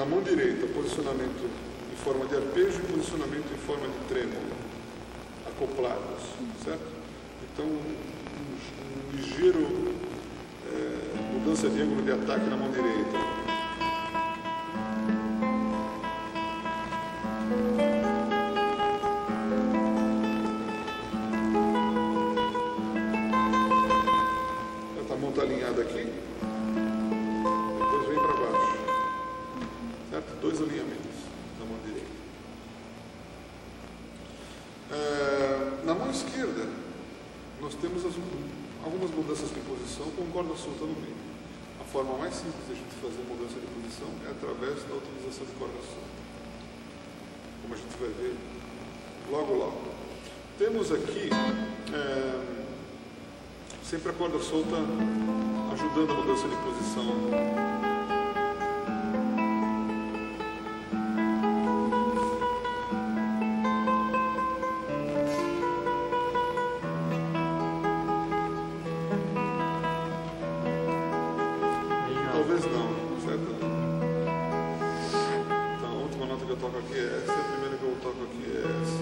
na mão direita, posicionamento em forma de arpejo e posicionamento em forma de trêmulo, acoplados, certo? Então, um ligeiro mudança de ângulo de ataque na mão direita. A mão está alinhada aqui, depois vem para baixo, certo? Dois alinhamentos na mão direita. Na mão esquerda, nós temos algumas mudanças de posição com corda solta no meio. A forma mais simples de a gente fazer mudança de posição é através da utilização de corda solta, como a gente vai ver logo. Temos aqui sempre a corda solta ajudando a mudança de posição. Talvez não, certo? Então a última nota que eu toco aqui é essa, a primeira que eu toco aqui é essa.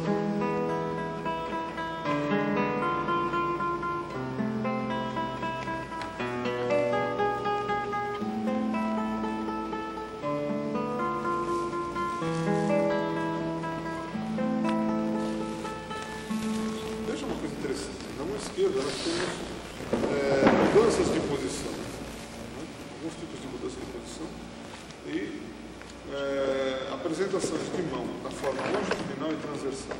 Veja uma coisa interessante, na mão esquerda nós temos mudanças de posição. Alguns tipos de mudança de posição e apresentações de mão na forma longitudinal e transversal.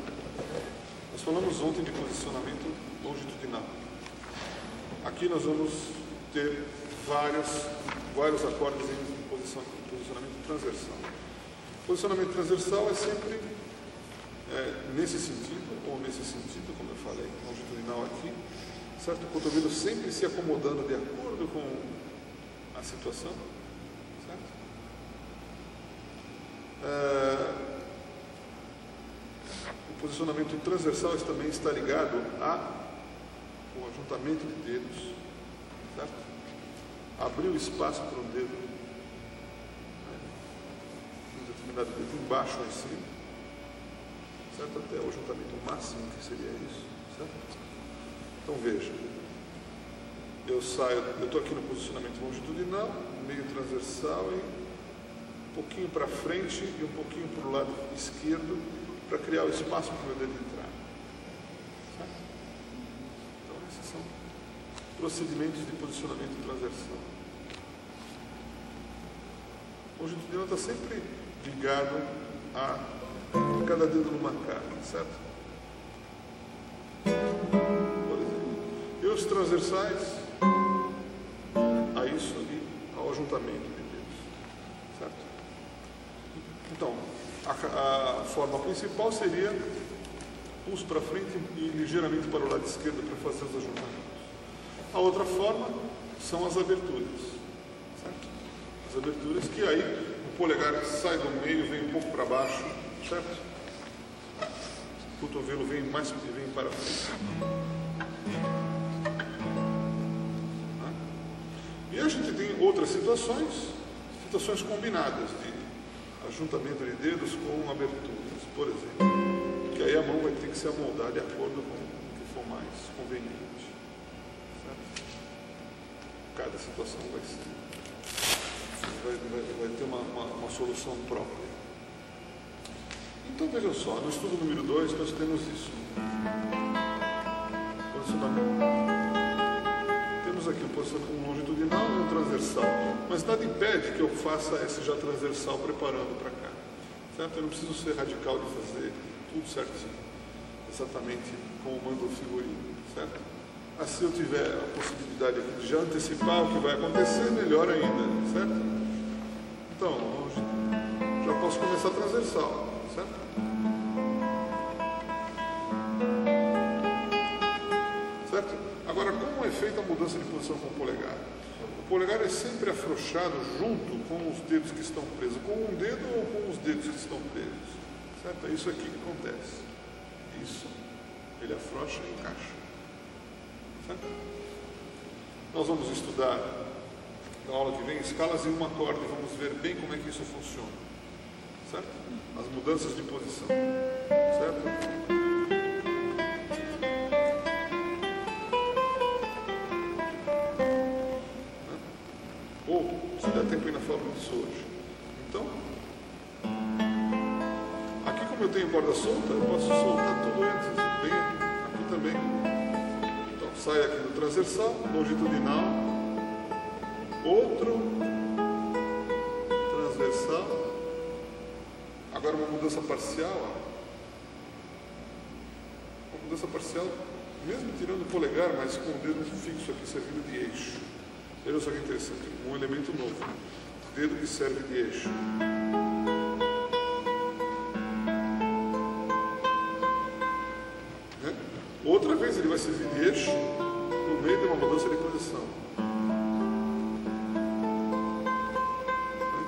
Nós falamos ontem de posicionamento longitudinal. Aqui nós vamos ter vários acordes em posicionamento transversal. Posicionamento transversal é sempre nesse sentido, ou nesse sentido, como eu falei, longitudinal aqui, certo? O cotovelo sempre se acomodando de acordo com a situação, certo? O posicionamento transversal também está ligado ao ajuntamento de dedos, certo? Abrir o espaço para um dedo, um determinado dedo embaixo ou em cima, certo? Até o ajuntamento máximo, que seria isso, certo? Então veja. Eu estou aqui no posicionamento longitudinal, meio transversal e um pouquinho para frente e um pouquinho para o lado esquerdo para criar o espaço para o meu dedo entrar. Certo? Então esses são procedimentos de posicionamento transversal. O longitudinal está sempre ligado a cada dedo numa carga, certo? Por exemplo, e os transversais a isso ali, ao ajuntamento de dedos, certo? Então, a forma principal seria pulso para frente e ligeiramente para o lado esquerdo para fazer os ajuntamentos. A outra forma são as aberturas, certo? As aberturas que aí o polegar sai do meio, vem um pouco para baixo, certo? O cotovelo vem para frente. E a gente tem outras situações combinadas de ajuntamento de dedos com aberturas, por exemplo, que aí a mão vai ter que se amoldar de acordo com o que for mais conveniente, certo? Cada situação vai ter uma solução própria. Então vejam só, no estudo número 2 nós temos isso. Temos aqui um longitudinal e um transversal, mas nada impede que eu faça esse já transversal preparando para cá, certo? Eu não preciso ser radical de fazer tudo certinho, exatamente como manda o figurino, certo? Assim eu tiver a possibilidade aqui de já antecipar o que vai acontecer, melhor ainda, certo? Então, já posso começar transversal, certo? Certo? Agora, como é feita a mudança de posição com o polegar? O polegar é sempre afrouxado junto com os dedos que estão presos, com um dedo ou com os dedos que estão presos, certo? É isso aqui que acontece. Isso, ele afrouxa e encaixa, certo? Nós vamos estudar na aula que vem escalas em uma corda e vamos ver bem como é que isso funciona. certo? As mudanças de posição, certo? Ou, se der tempo ainda falo disso hoje. Então, aqui como eu tenho corda solta, eu posso soltar tudo antes, bem aqui também. Então, sai aqui do transversal, longitudinal, outro transversal. Agora uma mudança parcial, ó. Uma mudança parcial, mesmo tirando o polegar, mas com o dedo fixo aqui servindo de eixo. Veja só que interessante, um elemento novo, dedo que serve de eixo. Né? Outra vez ele vai servir de eixo no meio de uma mudança de posição.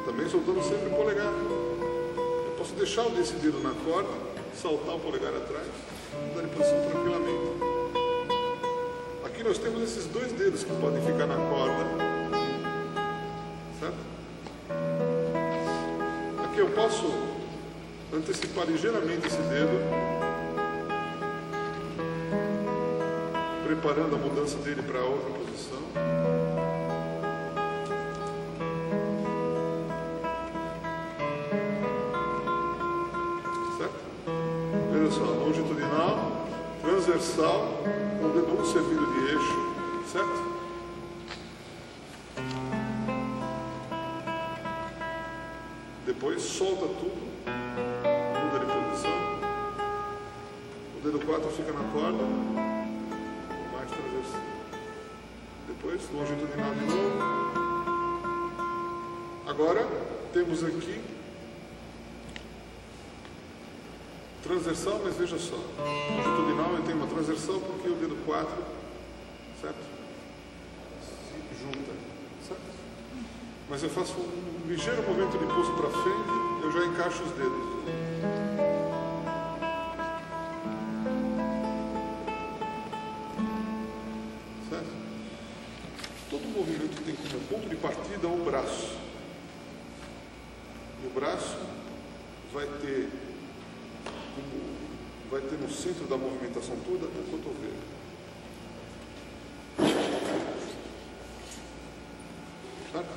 Também soltando sempre o polegar. Eu posso deixar desse dedo na corda, saltar o polegar atrás, mudar de posição tranquilamente. Aqui nós temos esses dois dedos que podem ficar na corda, certo? Aqui eu posso antecipar ligeiramente esse dedo, preparando a mudança dele para outra posição. Certo? Veja só, longitudinal, transversal, com o dedo 1 servido de eixo, certo? Depois solta tudo, muda de posição. O dedo 4 fica na corda, mais transversal. Depois longitudinal de novo. Agora temos aqui transversal, mas veja só, longitudinal eu tenho uma transversal porque o dedo 4, certo? Se junta, certo? Mas eu faço um ligeiro movimento de pulso para frente, eu já encaixo os dedos. Certo? Todo movimento tem como ponto de partida o braço. E o braço vai ter no centro da movimentação toda o cotovelo. Certo?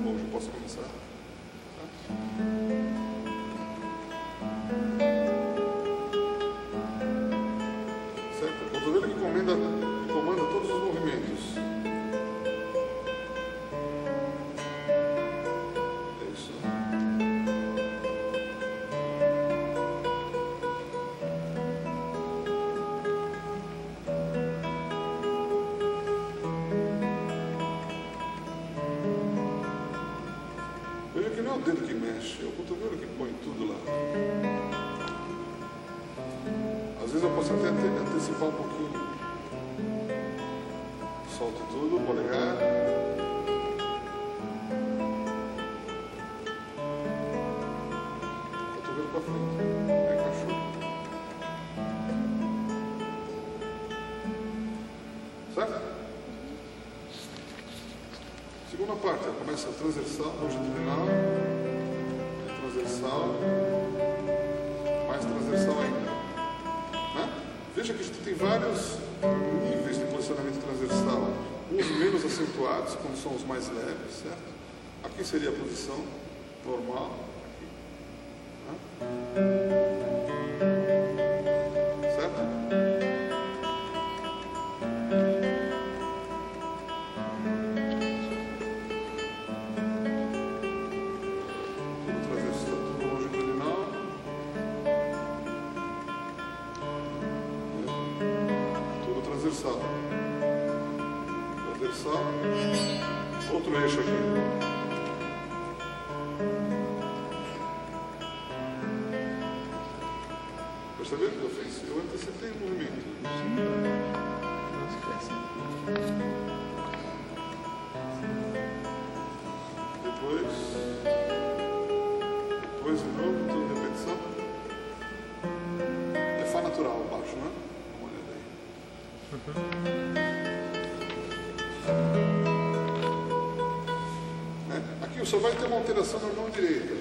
Bom, já posso começar. Certo? Certo? O cotovelo que comanda todos os movimentos. Veja que não é o dedo que mexe, é o cotovelo que põe tudo lá. Às vezes eu posso até antecipar um pouquinho. Solto tudo, polegar. Cotovelo para frente. Encaixou. Certo? Segunda parte, começa a transversal, longitudinal, transversal, mais transversal ainda. Né? Veja que a gente tem vários níveis de posicionamento transversal, uns menos acentuados, quando são os mais leves, certo? Aqui seria a posição normal. Né? Certo? Transversal. Transversal. Outro eixo aqui. Percebeu o que eu fiz? Eu antecipei o movimento. Depois de novo, tudo repetição. É Fá natural abaixo, né? Uma olhada aí. só vai ter uma alteração na mão direita.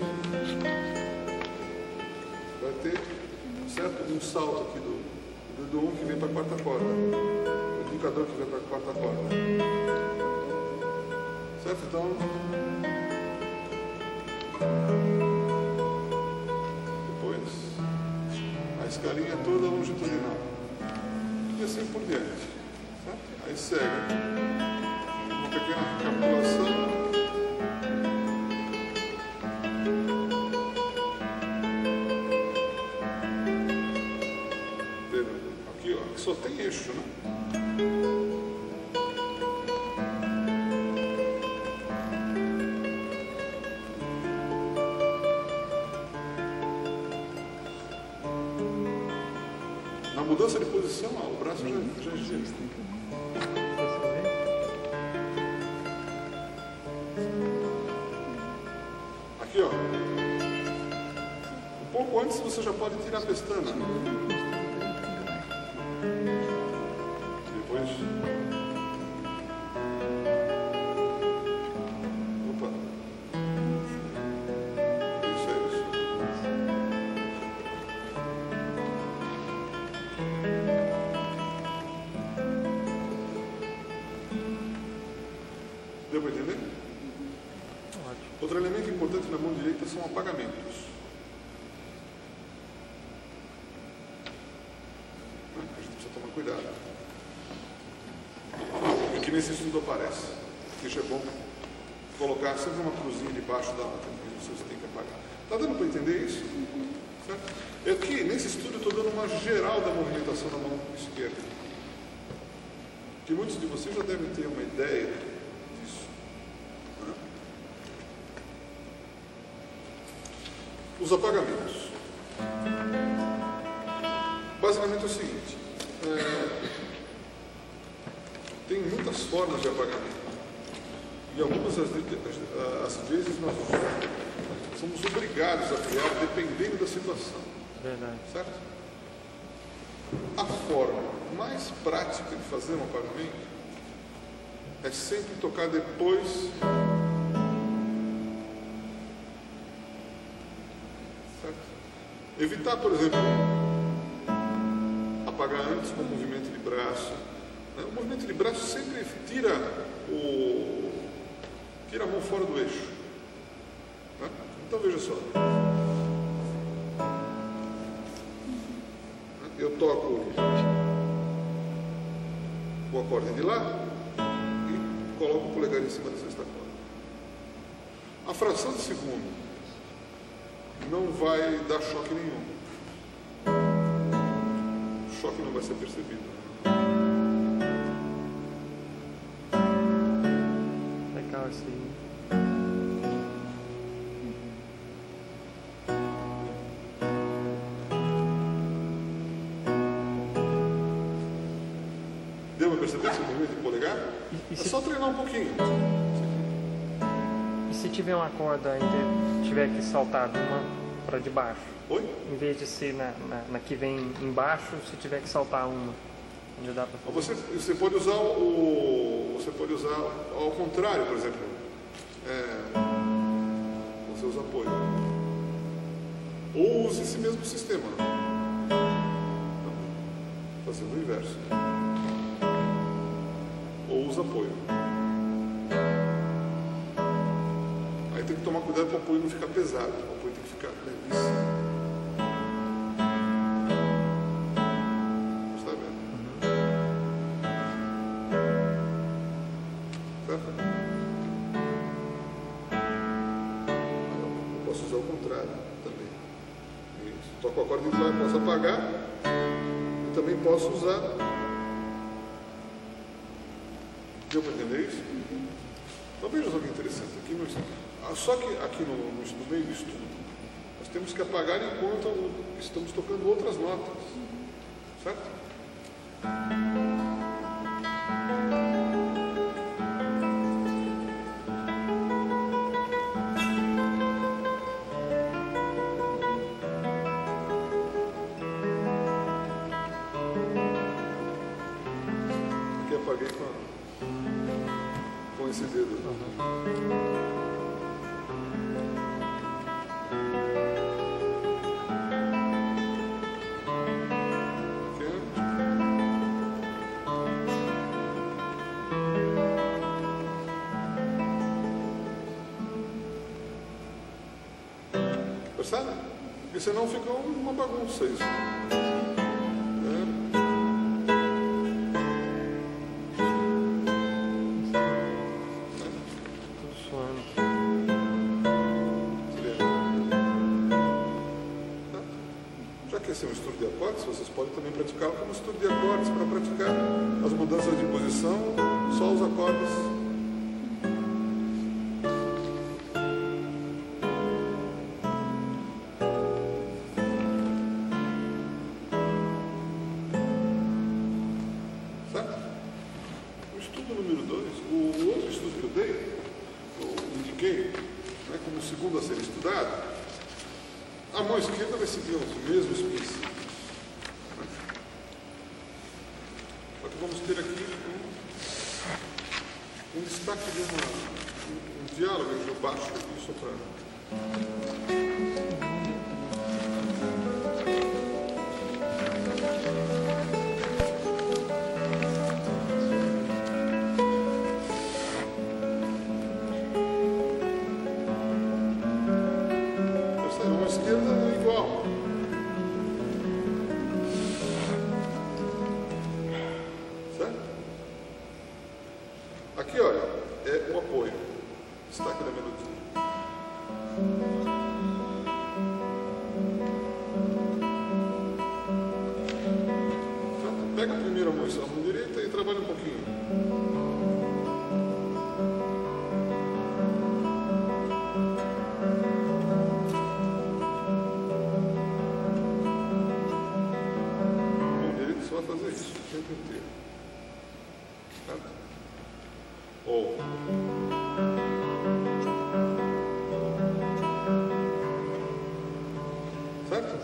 Vai ter, certo? Um salto aqui do dedo 1 que vem para a quarta corda. O indicador que vem para a quarta corda. Certo? Então, depois, a escalinha toda longitudinal. E assim por diante. Certo? Aí segue uma pequena recapitulação. Aqui, ó, só tem eixo, né? Na mudança de posição, ó, o braço já gira. Aqui, ó. Um pouco antes você já pode tirar a pestana. Depois. Opa. Isso é isso. Deu para entender? Outro elemento importante na mão direita são apagamentos. A gente precisa tomar cuidado. É que nesse estudo aparece. Isso é bom colocar sempre uma cruzinha debaixo da nota que vocês têm que apagar. Está dando para entender isso? Certo? É que nesse estudo eu estou dando uma geral da movimentação da mão esquerda. Que muitos de vocês já devem ter uma ideia disso. Os apagamentos. Basicamente é o seguinte. Tem muitas formas de apagamento. E algumas às vezes nós somos obrigados a criar dependendo da situação. Verdade. Certo? A forma mais prática de fazer um apagamento é sempre tocar depois. Certo? Evitar, por exemplo, apagar antes com o movimento de braço. O movimento de braço sempre tira a mão fora do eixo. Né? Então veja só. Eu toco o acorde de lá e coloco o polegar em cima da sexta corda. A fração de segundo não vai dar choque nenhum. O choque não vai ser percebido. Legal isso aí. Deu para perceber esse movimento de polegar? É só treinar um pouquinho. E se tiver uma corda e tiver que saltar de uma para de baixo? Oi? Em vez de ser na que vem embaixo, se tiver que saltar uma, onde dá para fazer? Você pode usar ao contrário, por exemplo, os seus apoios. Ou use esse mesmo sistema. Então, fazendo o inverso. Ou usa apoio. Aí tem que tomar cuidado para o apoio não ficar pesado. O apoio tem que ficar levíssimo. Está vendo? Certo? Eu posso usar o contrário também. Isso. Toco o acorde de lá, posso apagar. E também posso usar. Deu para entender isso? Então veja só que interessante. Só que aqui no meio do estudo, nós temos que apagar enquanto estamos tocando outras notas. Certo? Aqui apaguei com esse dedo. Percebe? Porque senão fica uma bagunça isso. Já que esse é um estudo de acordes, vocês podem também praticá-lo como estudo de acordes, para praticar as mudanças de posição, só os acordes. A ser estudado, a mão esquerda vai seguir os mesmos princípios. Só que vamos ter aqui um destaque de um diálogo entre o baixo e o soprano. Aqui, olha, é o apoio, destaque da melodia. Pega primeiro a mão direita e trabalha um pouquinho. Só fazer isso o tempo inteiro. Certo? Ou certo?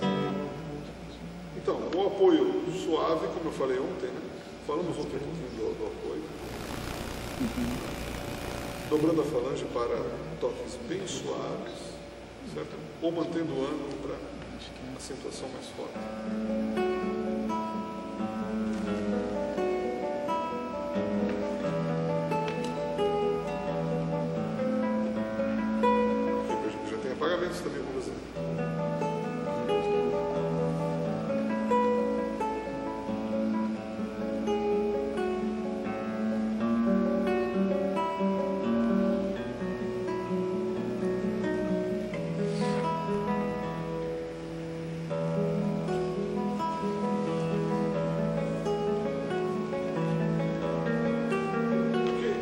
Então, o apoio suave, como eu falei ontem, né? Falamos ontem um pouquinho do apoio. Dobrando a falange para toques bem suaves, certo? Ou mantendo o ângulo para acentuação mais forte. Também com você.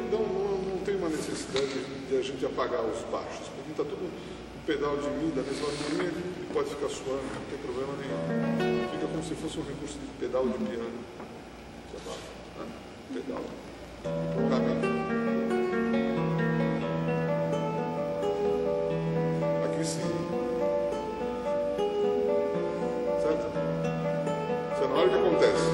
Então não tem uma necessidade de a gente apagar os baixos, porque está tudo pedal de Mi da mesma linha e pode ficar suando, não tem problema nenhum. Fica como se fosse um recurso de pedal de piano. Você abaixa, né? Pedal. Caminho. Aqui sim. Certo? Você não olha o que acontece.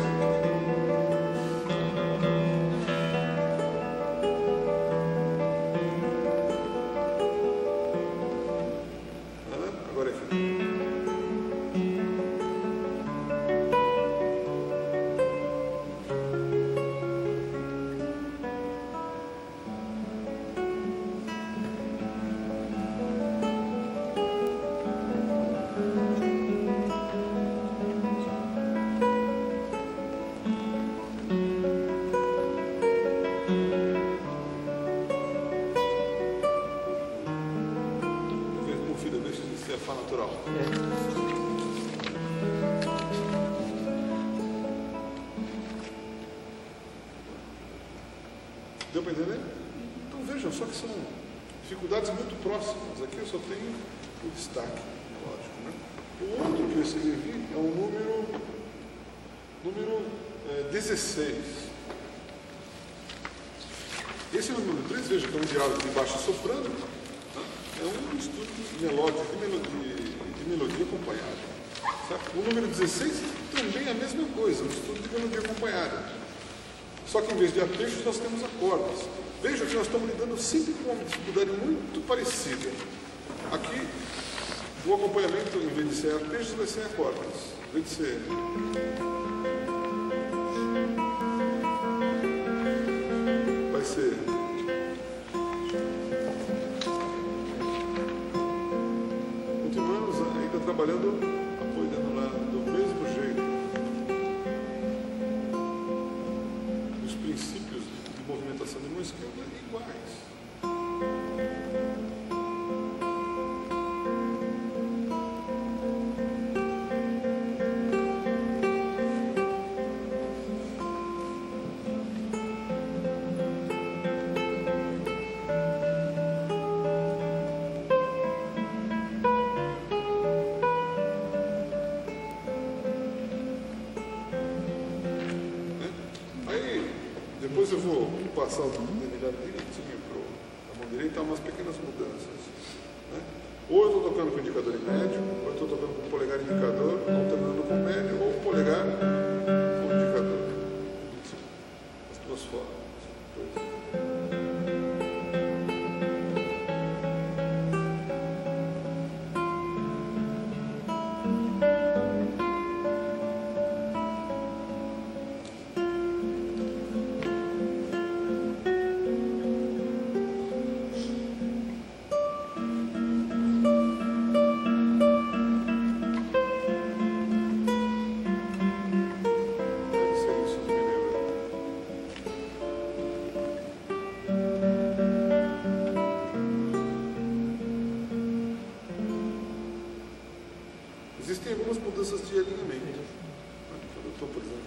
Fá natural. Deu para entender? Então vejam, só que são dificuldades muito próximas. Aqui eu só tenho o destaque, lógico, né? O outro que eu escrevi é o número 16. Esse é o número 3, veja que é um diálogo de baixo soprano. É um estudo melódico, de melodia acompanhada. Certo? O número 16 também é a mesma coisa, um estudo de melodia acompanhada. Só que em vez de arpejos nós temos acordes. Veja que nós estamos lidando sempre com uma dificuldade muito parecida. Aqui, o acompanhamento, em vez de ser arpejos, vai ser acordes. Em vez de ser... vai ser... continuamos trabalhando, apoiando lá do mesmo jeito. Os princípios de movimentação de mão esquerda iguais. Depois eu vou passar o dedilhado direitinho para a mão direita, umas pequenas mudanças. Né? Ou eu estou tocando com o indicador em médio, ou eu estou tocando com o polegar indicador, alternando com o médio, ou o polegar com o indicador. As duas formas. Existem algumas mudanças de alinhamento. Quando eu estou, por exemplo,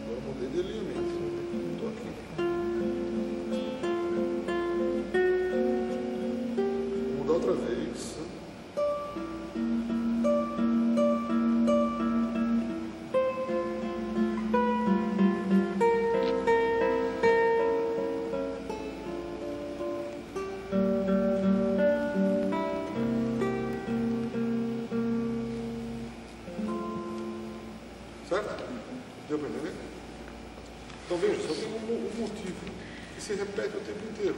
agora eu mudei de alinhamento. Estou aqui. Vou mudar outra vez. Certo? Deu para entender? Então veja, só tem um motivo que se repete o tempo inteiro.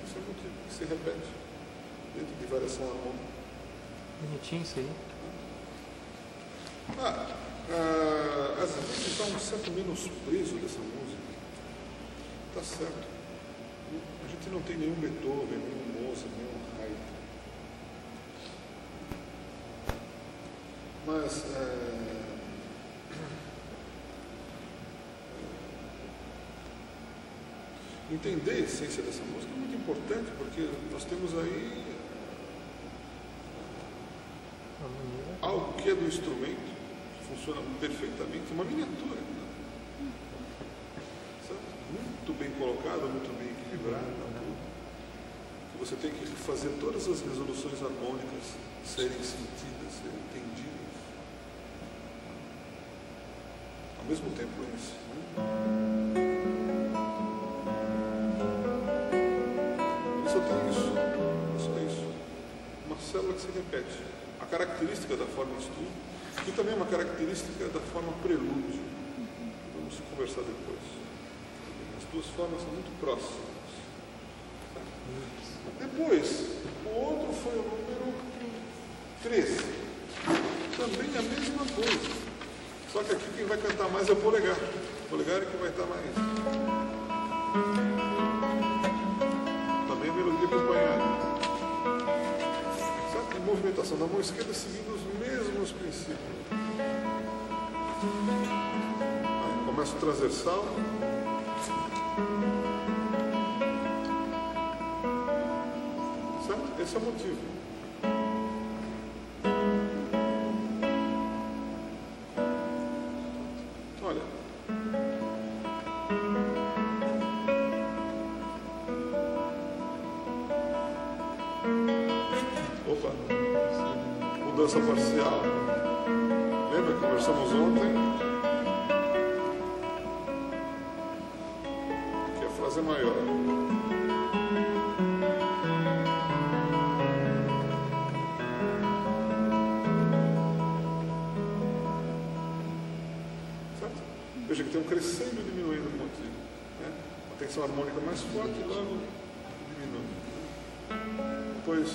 Esse é o motivo que se repete dentro de variação harmônica. Bonitinho isso aí. Às vezes está um certo menosprezo dessa música. Tá certo. A gente não tem nenhum Beethoven, nenhum Mozart, nenhum Haydn. Mas entender a essência dessa música é muito importante, porque nós temos aí algo que é do instrumento, que funciona perfeitamente, uma miniatura. Né? Muito bem colocado, muito bem equilibrado. Que você tem que fazer todas as resoluções harmônicas serem sentidas, serem entendidas. Ao mesmo tempo isso. Só tem isso. Só isso. Uma célula que se repete. A característica da forma estudo, e também uma característica da forma prelúdio. Vamos conversar depois. As duas formas são muito próximas. Depois, o outro foi o número 13. Também a mesma coisa. Só que aqui quem vai cantar mais é o polegar. O polegar é que vai estar mais. Também a melodia acompanhada. Certo? E movimentação da mão esquerda seguindo os mesmos princípios. Aí começa o transversal. Certo? Esse é o motivo. Olha. Opa. Mudança parcial. Lembra que conversamos ontem? Aqui a frase é maior. Veja que tem um crescendo e diminuindo o motivo. Né? Uma tensão harmônica mais forte e logo diminui. Depois,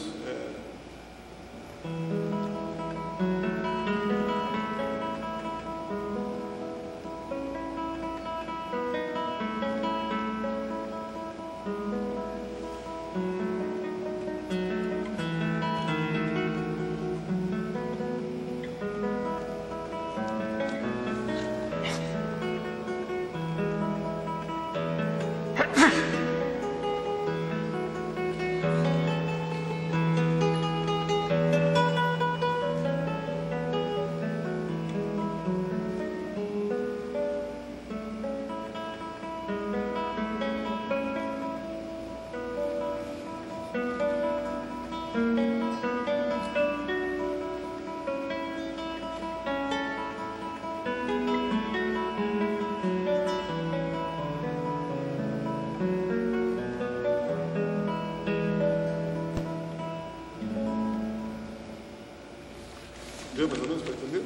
Deu mais ou menos para entender?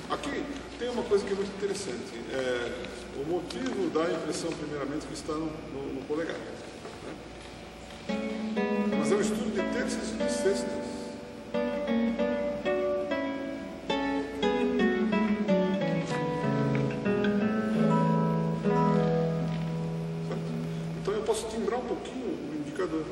Aqui tem uma coisa que é muito interessante. O motivo dá a impressão, primeiramente, que está no polegar. Né? Mas é um estudo de terças e de sextas. Então eu posso timbrar um pouquinho o indicador.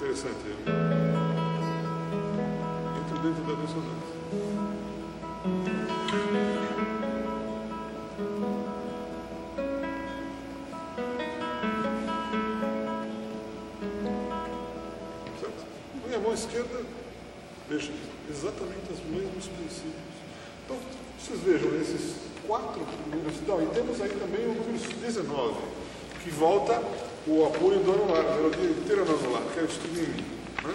Interessante. Entro dentro da ressonância. Certo? E a mão esquerda, veja, exatamente os mesmos princípios. Então, vocês vejam esses 4 primeiros. Então, e temos aí também o número 19, que volta o apoio do anular, a melodia inteira no anular, que é o estudo em mim. Né?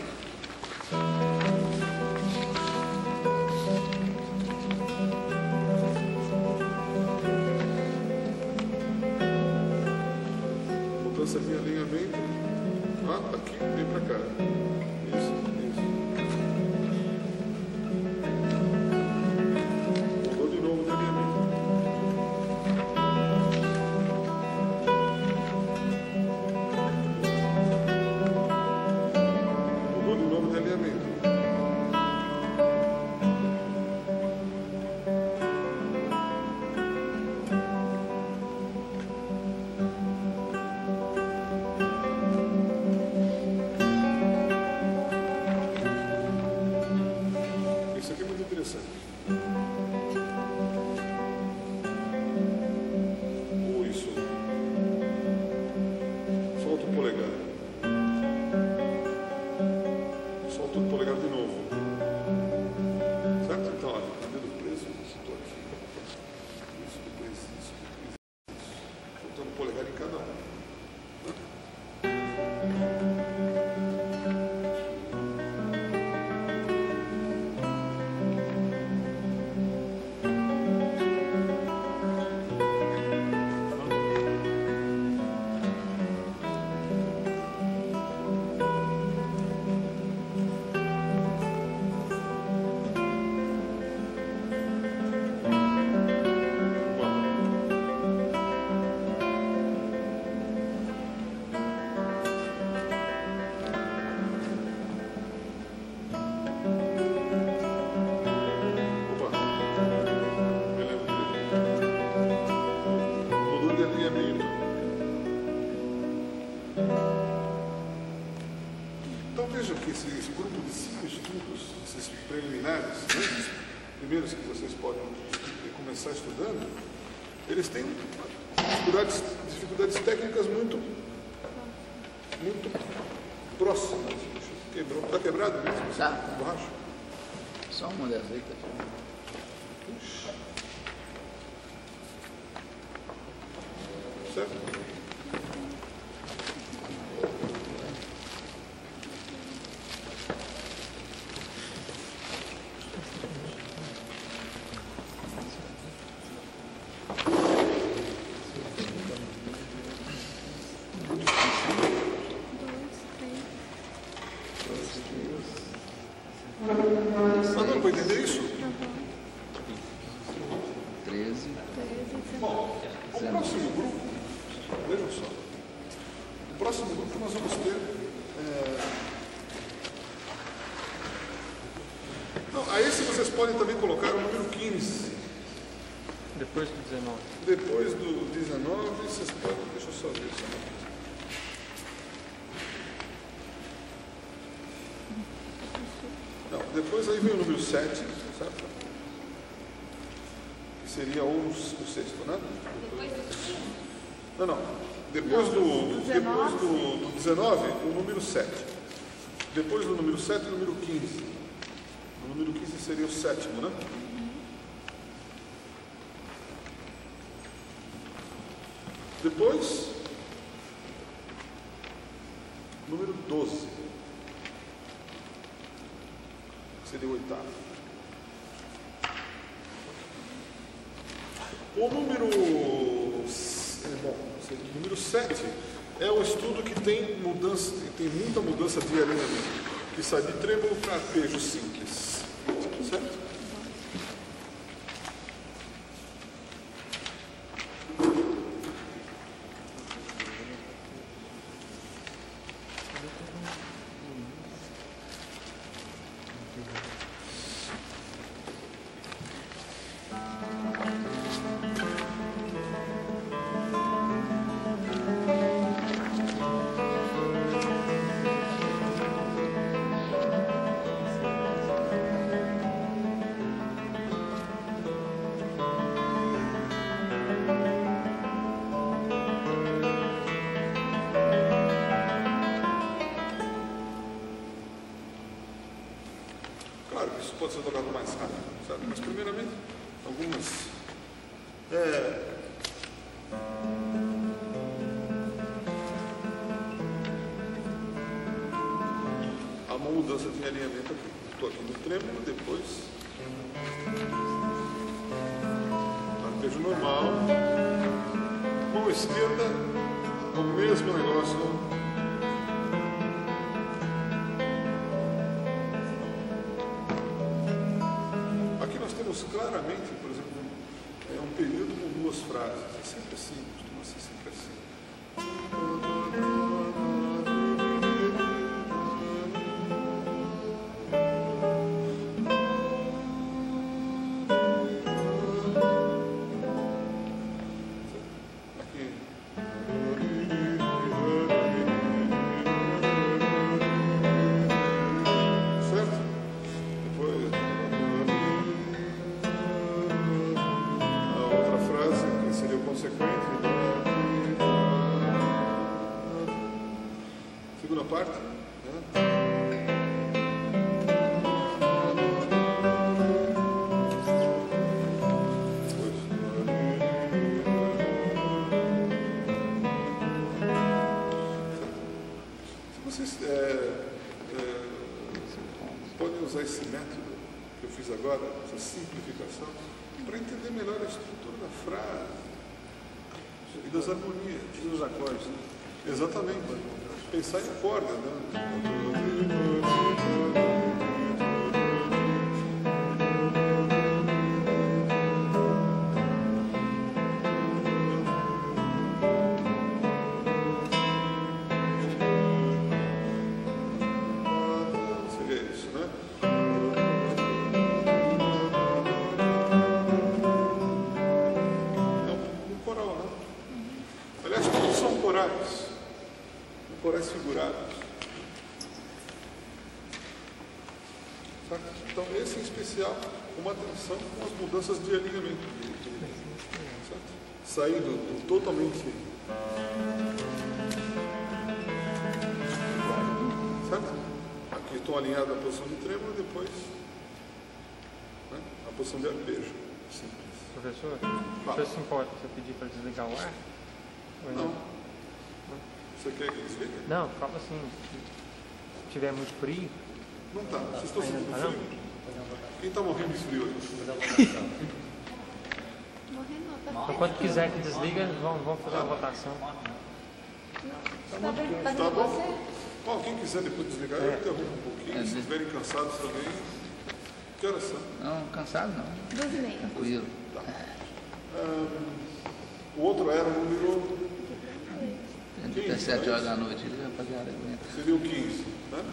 Mudança de alinhamento. Aqui, vem para cá. Isso. Mudou de novo de alinhamento. Isso aqui é muito interessante. Isso. Solta o polegar. Solta o polegar de novo. Certo? Então, olha, dedo preso, estou aqui. Isso, depois isso. Soltando o polegar em cada um. Então veja que esse grupo de 5 estudos, esses preliminares, né, esses primeiros que vocês podem começar estudando, eles têm dificuldades técnicas muito próximas. Quebrou. Está quebrado mesmo? Tá. Borracha? Só uma das letras. Certo? Mas não para entender isso? 13. Bom, o próximo grupo, vejam só, o próximo grupo nós vamos ter. Não, a esse vocês podem também colocar o número 15. Depois do 19. Depois do 19, vocês podem. Deixa eu só ver isso. Não, depois aí vem o número 7, certo? Que seria o sexto, né? Não. Depois do 19, o número 7. Depois do número 7, o número 15. O número 15 seria o sétimo, né? Depois, número 12. Seria o oitavo. O número 7 é o estudo que tem muita mudança de alinhamento, que sai de trêmulo para arpejo simples. Certo? Claro que isso pode ser tocado mais rápido, sabe? Mas primeiramente, algumas... Há uma mudança de alinhamento aqui. Estou aqui no trêmulo, depois... Arpejo normal. Mão esquerda, o mesmo negócio. Claramente, por exemplo, é um período com duas frases. É sempre assim, costuma ser sempre assim. Aqui. Certo? Depois... seria o consequente. Segunda parte. Se vocês podem usar esse método que eu fiz agora, essa simplificação, para entender melhor a estrutura da frase e das harmonias. E dos acordes. Né? Exatamente. Pensar em corda. Né? Seria isso, né? Corais figurados. Certo? Então, esse em especial, uma atenção com as mudanças de alinhamento. Certo? Saindo totalmente. Certo? Aqui estou alinhado à posição de trêmulo e depois, né, a posição de arpejo. Simples. Professor, você se importa se eu pedir para desligar o ar? Não. Você quer que desligue? Não, fala assim, se tiver muito frio. Não está. Vocês estão sentindo frio? Quem está morrendo de frio aí? Então, quando quiser que desliga, vamos fazer uma votação. Tá bom? Bom, quem quiser depois desligar, eu interrompo um pouquinho. Se estiverem cansados também. Que horas são? Não, cansado não. 12h30. Tranquilo. Tá. O outro era o número... Até 7 horas da noite ele vai fazer a alimento. Seria o 15, né?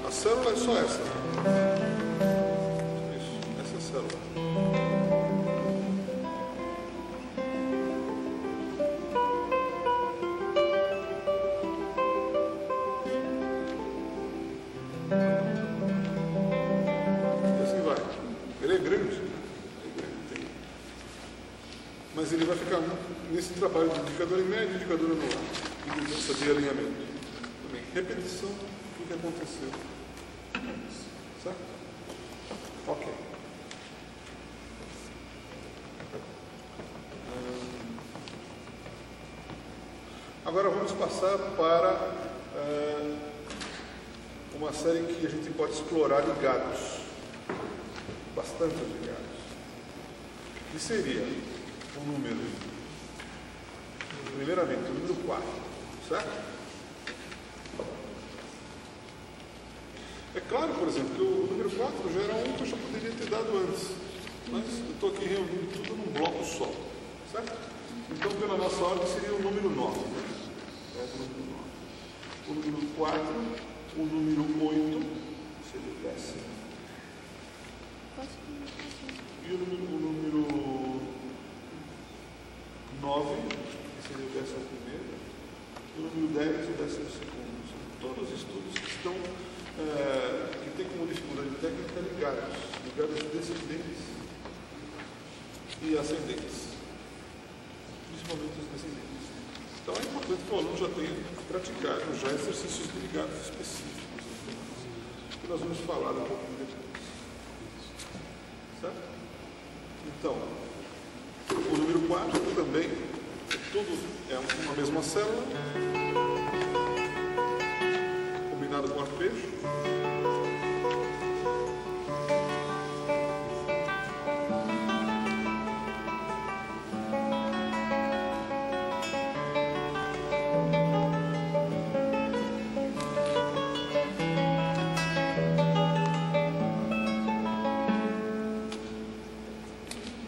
A célula é só essa. Isso, essa é a célula. célula. E assim vai. Ele é grande, né? Mas ele vai ficar nesse trabalho de indicador em médio e indicador anual, de mudança de alinhamento. Também, repetição do que aconteceu. Certo? Ok. Agora vamos passar para uma série que a gente pode explorar ligados. Bastante ligados. Que seria o número, primeiramente, o número 4, certo? É claro, por exemplo, que o número 4 já era um que eu já poderia ter dado antes, mas eu estou aqui reunindo tudo num bloco só, certo? Então, pela nossa ordem, seria o número 9, né? O número 4, o número 8, seria o 10º. E o número 9, que seria o 11º, e o número 10, o 12º. São todos estudos que estão, que têm como dificuldade técnica ligados descendentes e ascendentes, principalmente os descendentes. Então é importante que o aluno já tenha praticado já exercícios de ligados específicos, que nós vamos falar um pouquinho depois. Certo? Então, o número 4 também, tudo é uma mesma célula, combinado com arpejo.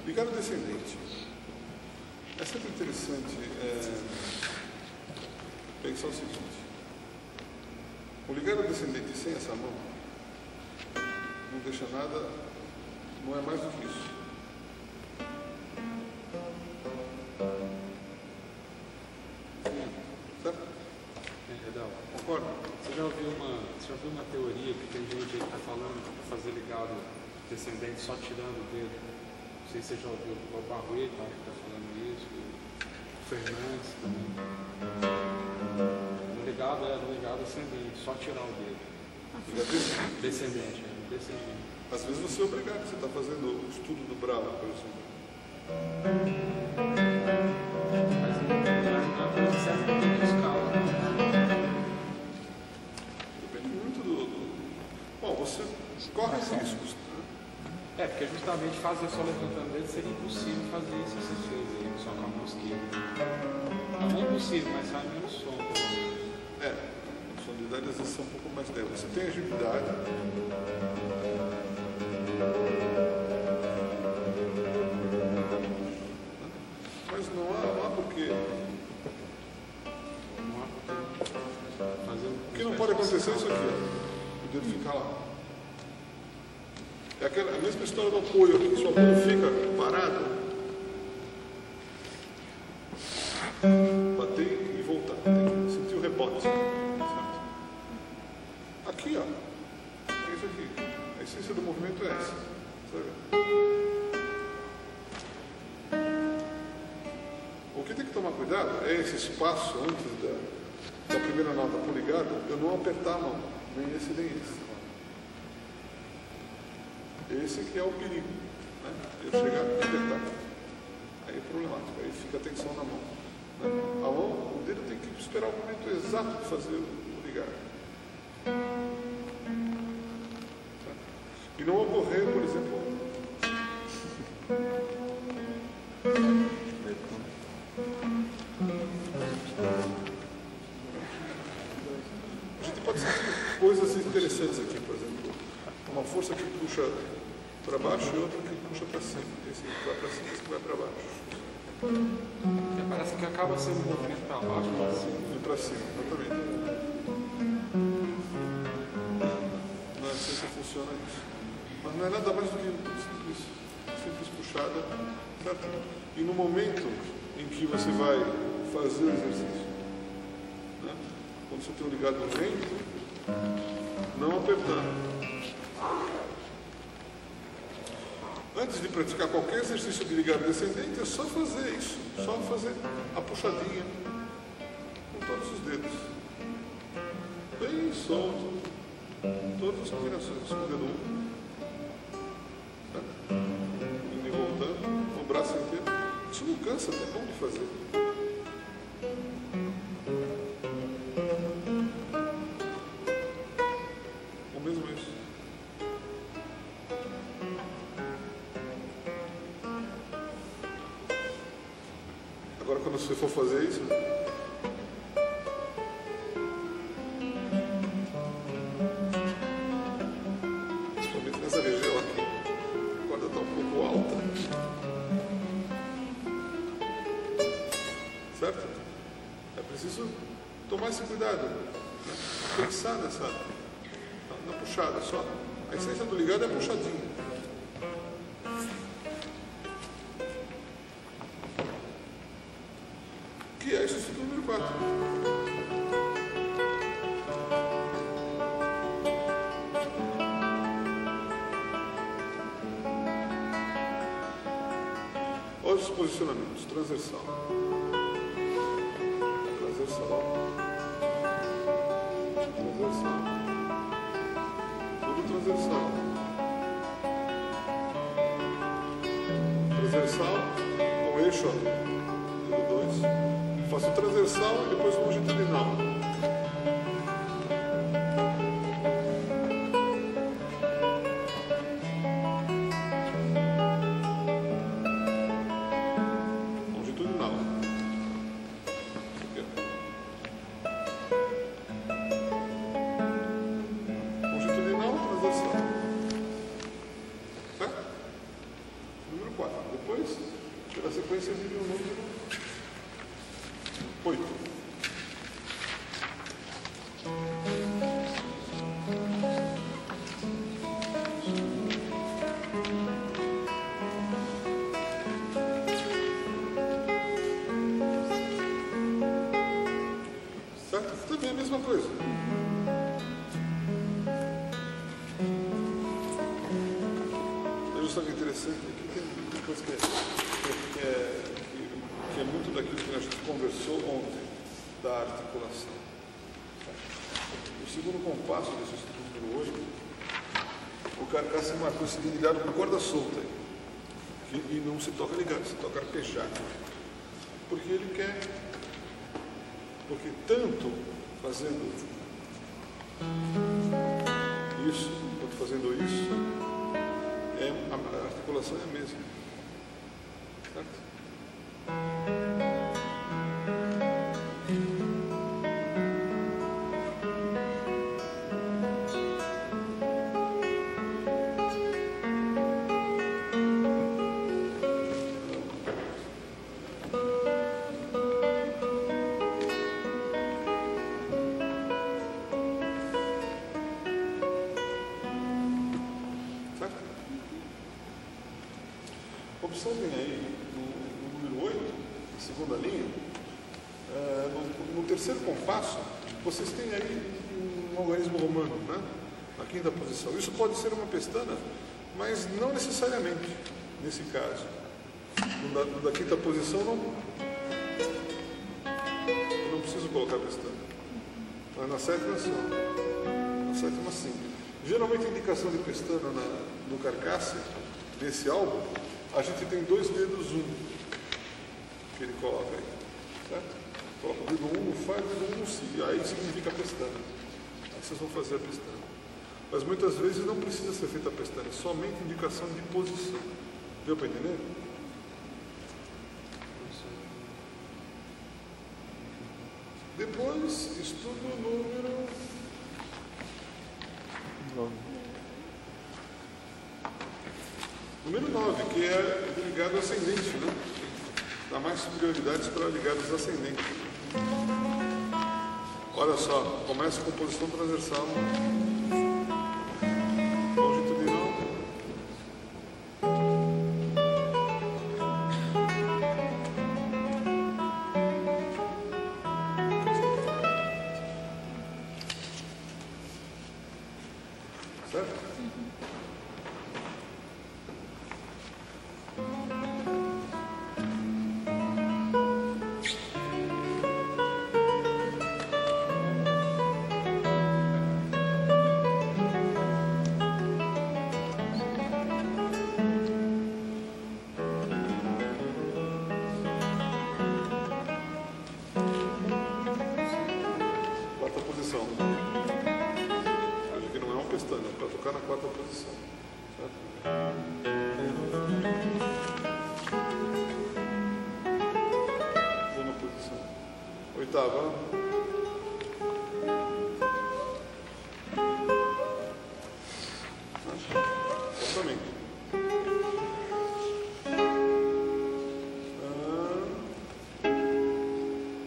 Ligado descendente. É sempre interessante pensar o seguinte: o ligado descendente sem essa mão não deixa nada, não é mais do que isso. Certo? Concorda? Você já ouviu uma teoria que tem gente aí que está falando para fazer ligado descendente só tirando o dedo? Não sei se você já ouviu o Barreto, que está falando isso, o Fernandes também. No ligado ascendente, só tirar o dedo. Descendente. Às vezes você é obrigado, você está fazendo o estudo do Bravo, por exemplo. Mas a coisa serve para muita escala. Depende muito Bom, você corre riscos. Porque justamente fazer só levantando o dedo seria impossível fazer isso que você fez aí, só com a mão esquerda. Não é impossível, mas sai menos som. A sonoridade às vezes é um pouco mais leve. Você tem agilidade. Mas não há porquê. O que não pode acontecer é isso aqui, ó. O dedo ficar lá. É a mesma história do apoio aqui, se o apoio fica parado, bater e voltar, tem que sentir o rebote. Certo? Aqui, ó, é isso aqui. A essência do movimento é essa. Sabe? O que tem que tomar cuidado é esse espaço antes da primeira nota poligada, eu não apertar a mão, nem esse nem esse. Esse que é o perigo, né? Eu chegar e apertar. Aí é problemático, aí fica a tensão na mão. Né? A mão, o dedo tem que esperar o momento exato de fazer o ligar. E não ocorrer, por exemplo... A gente pode sentir coisas interessantes aqui, por exemplo. Uma força que puxa para baixo e outra que puxa para cima. Esse que vai para cima e esse que vai para baixo. Parece que acaba sendo um movimento para baixo, para cima. E para cima, exatamente. Na essência funciona isso. Mas não é nada mais do que isso. Simples puxada, certo? E no momento em que você vai fazer o exercício, né? Quando você tem um ligado no ventre, não apertar. Antes de praticar qualquer exercício de ligado descendente, é só fazer isso, só fazer a puxadinha com todos os dedos, bem solto, todas as combinações, com o dedo 1, indo e voltando, com o braço inteiro. Isso não cansa, é bom de fazer. O mesmo isso. Agora, quando você for fazer isso, principalmente nessa região aqui, a corda está um pouco alta, certo? É preciso tomar esse cuidado, né? Pensar na puxada só. A essência do ligado é a puxadinha. Que é exercício número 4. Olha os posicionamentos. Transversal. Transversal. Transversal. Tudo transversal. Transversal com eixo, ó. Dedo 2. Faço o transversal e depois o longitudinal. Longitudinal. Aqui, longitudinal, transversal. Certo? Número 4. Depois, pela sequência, vive o número 8. Certo? Também é a mesma coisa. Veja só que interessante. Aqui tem uma coisa que é muito daquilo que a gente conversou ontem, da articulação. O segundo compasso desse estudo número 8, o carcaça marcou esse ligado com corda solta, e não se toca ligado, se toca arpejado. Porque ele quer, porque tanto fazendo isso, quanto fazendo isso, a articulação é a mesma. Certo? Observem aí no número 8, na segunda linha, no terceiro compasso, vocês têm aí um algarismo romano, né? Na quinta posição. Isso pode ser uma pestana, mas não necessariamente nesse caso. No da quinta posição não preciso colocar pestana. Mas na sétima sim. Na sétima sim. Geralmente a indicação de pestana no carcaça, nesse álbum, a gente tem 2 dedos 1 que ele coloca aí, certo? Coloca o dedo 1 no Fá e o dedo 1 no Si, aí significa pestana. Aí vocês vão fazer a pestana. Mas muitas vezes não precisa ser feita a pestana, é somente indicação de posição. Deu para entender? Depois, estudo número 9, que é o ligado ascendente, né? Dá mais prioridades para ligados ascendentes. Olha só, começa com posição transversal, longitudinal, oitava. Comportamento.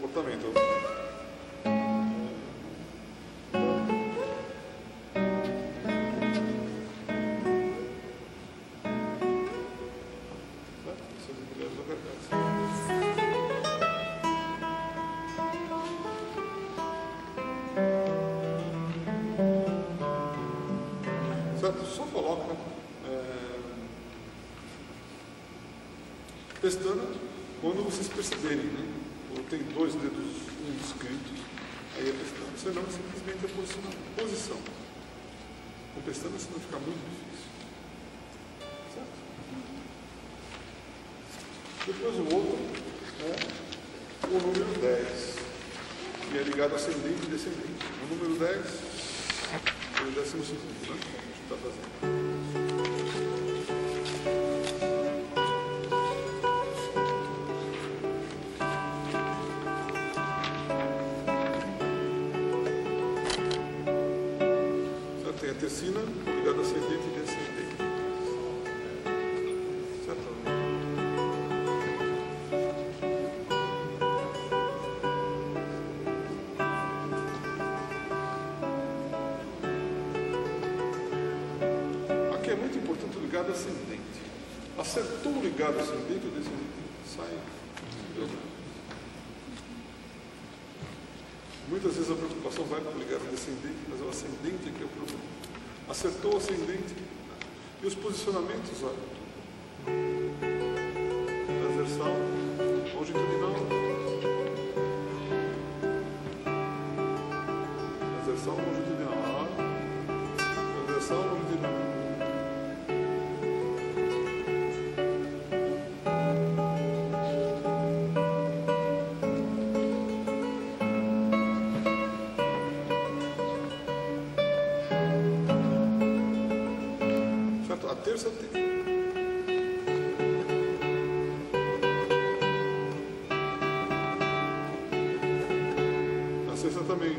Comportamento. Certo? Só coloca pestana quando vocês perceberem, né? Quando tem dois dedos inscritos, aí é pestana. Senão é simplesmente a posição. Com pestana senão fica muito difícil. Certo? Depois o outro é o número 10, que é ligado ascendente e descendente. O número 10 é o 12º, né? Está fazendo. Certo? Tem a tercina ligada ascendente e descendente. Certo? É muito importante o ligado ascendente. Acertou o ligado ascendente, o descendente sai. Muitas vezes a preocupação vai para o ligado descendente, mas é o ascendente que é o problema. Acertou o ascendente. E os posicionamentos, olha. Transversal, longitudinal. Transversal, longitudinal. Transversal, longitudinal. A terça tem. A sexta também.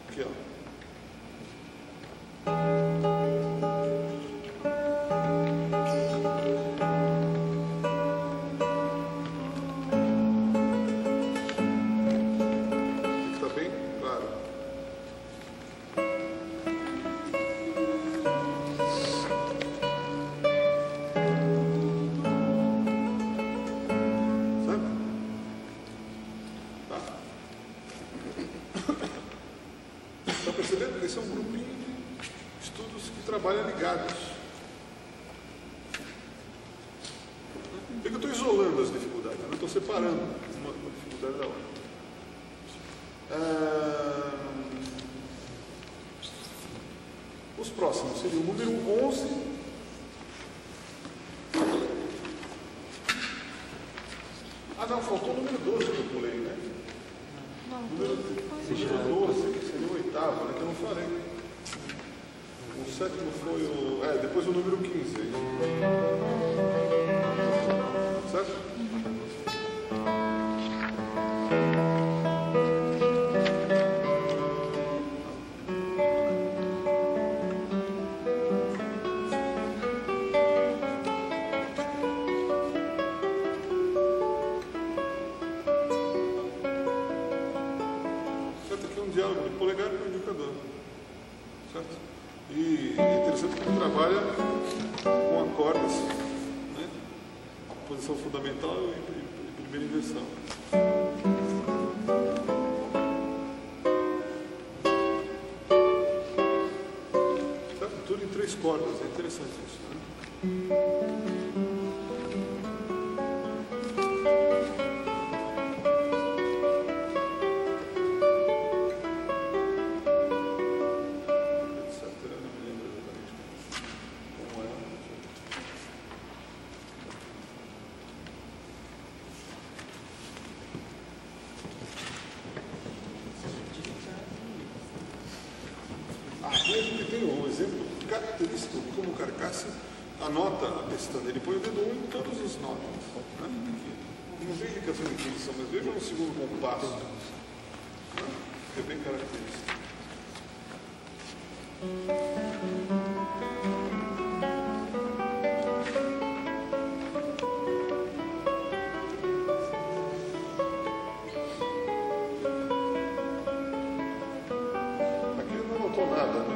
Aqui, ó. Está percebendo que esse é um grupinho de estudos que trabalham ligados. É que eu estou isolando as dificuldades, eu estou separando uma dificuldade da outra. Os próximos seriam o número 11. Ah, não, faltou o número 12 que eu pulei, né? Número 12, que seria o oitavo, né? Que eu não falei. O sétimo foi o. Depois o número 15. Certo? Diálogo de polegar com o indicador, certo? E é interessante que ele trabalha com acordes, né? Posição fundamental e primeira inversão. Certo? Tudo em 3 cordas, é interessante isso, né? Aqui a gente tem um exemplo como Carcassi anota a pestana, ele põe o dedo 1 em todos os notas. Né? Não vejo indicação de inflexão, mas veja no segundo compasso, né? Que é bem característico. Aqui ele não anotou nada, né?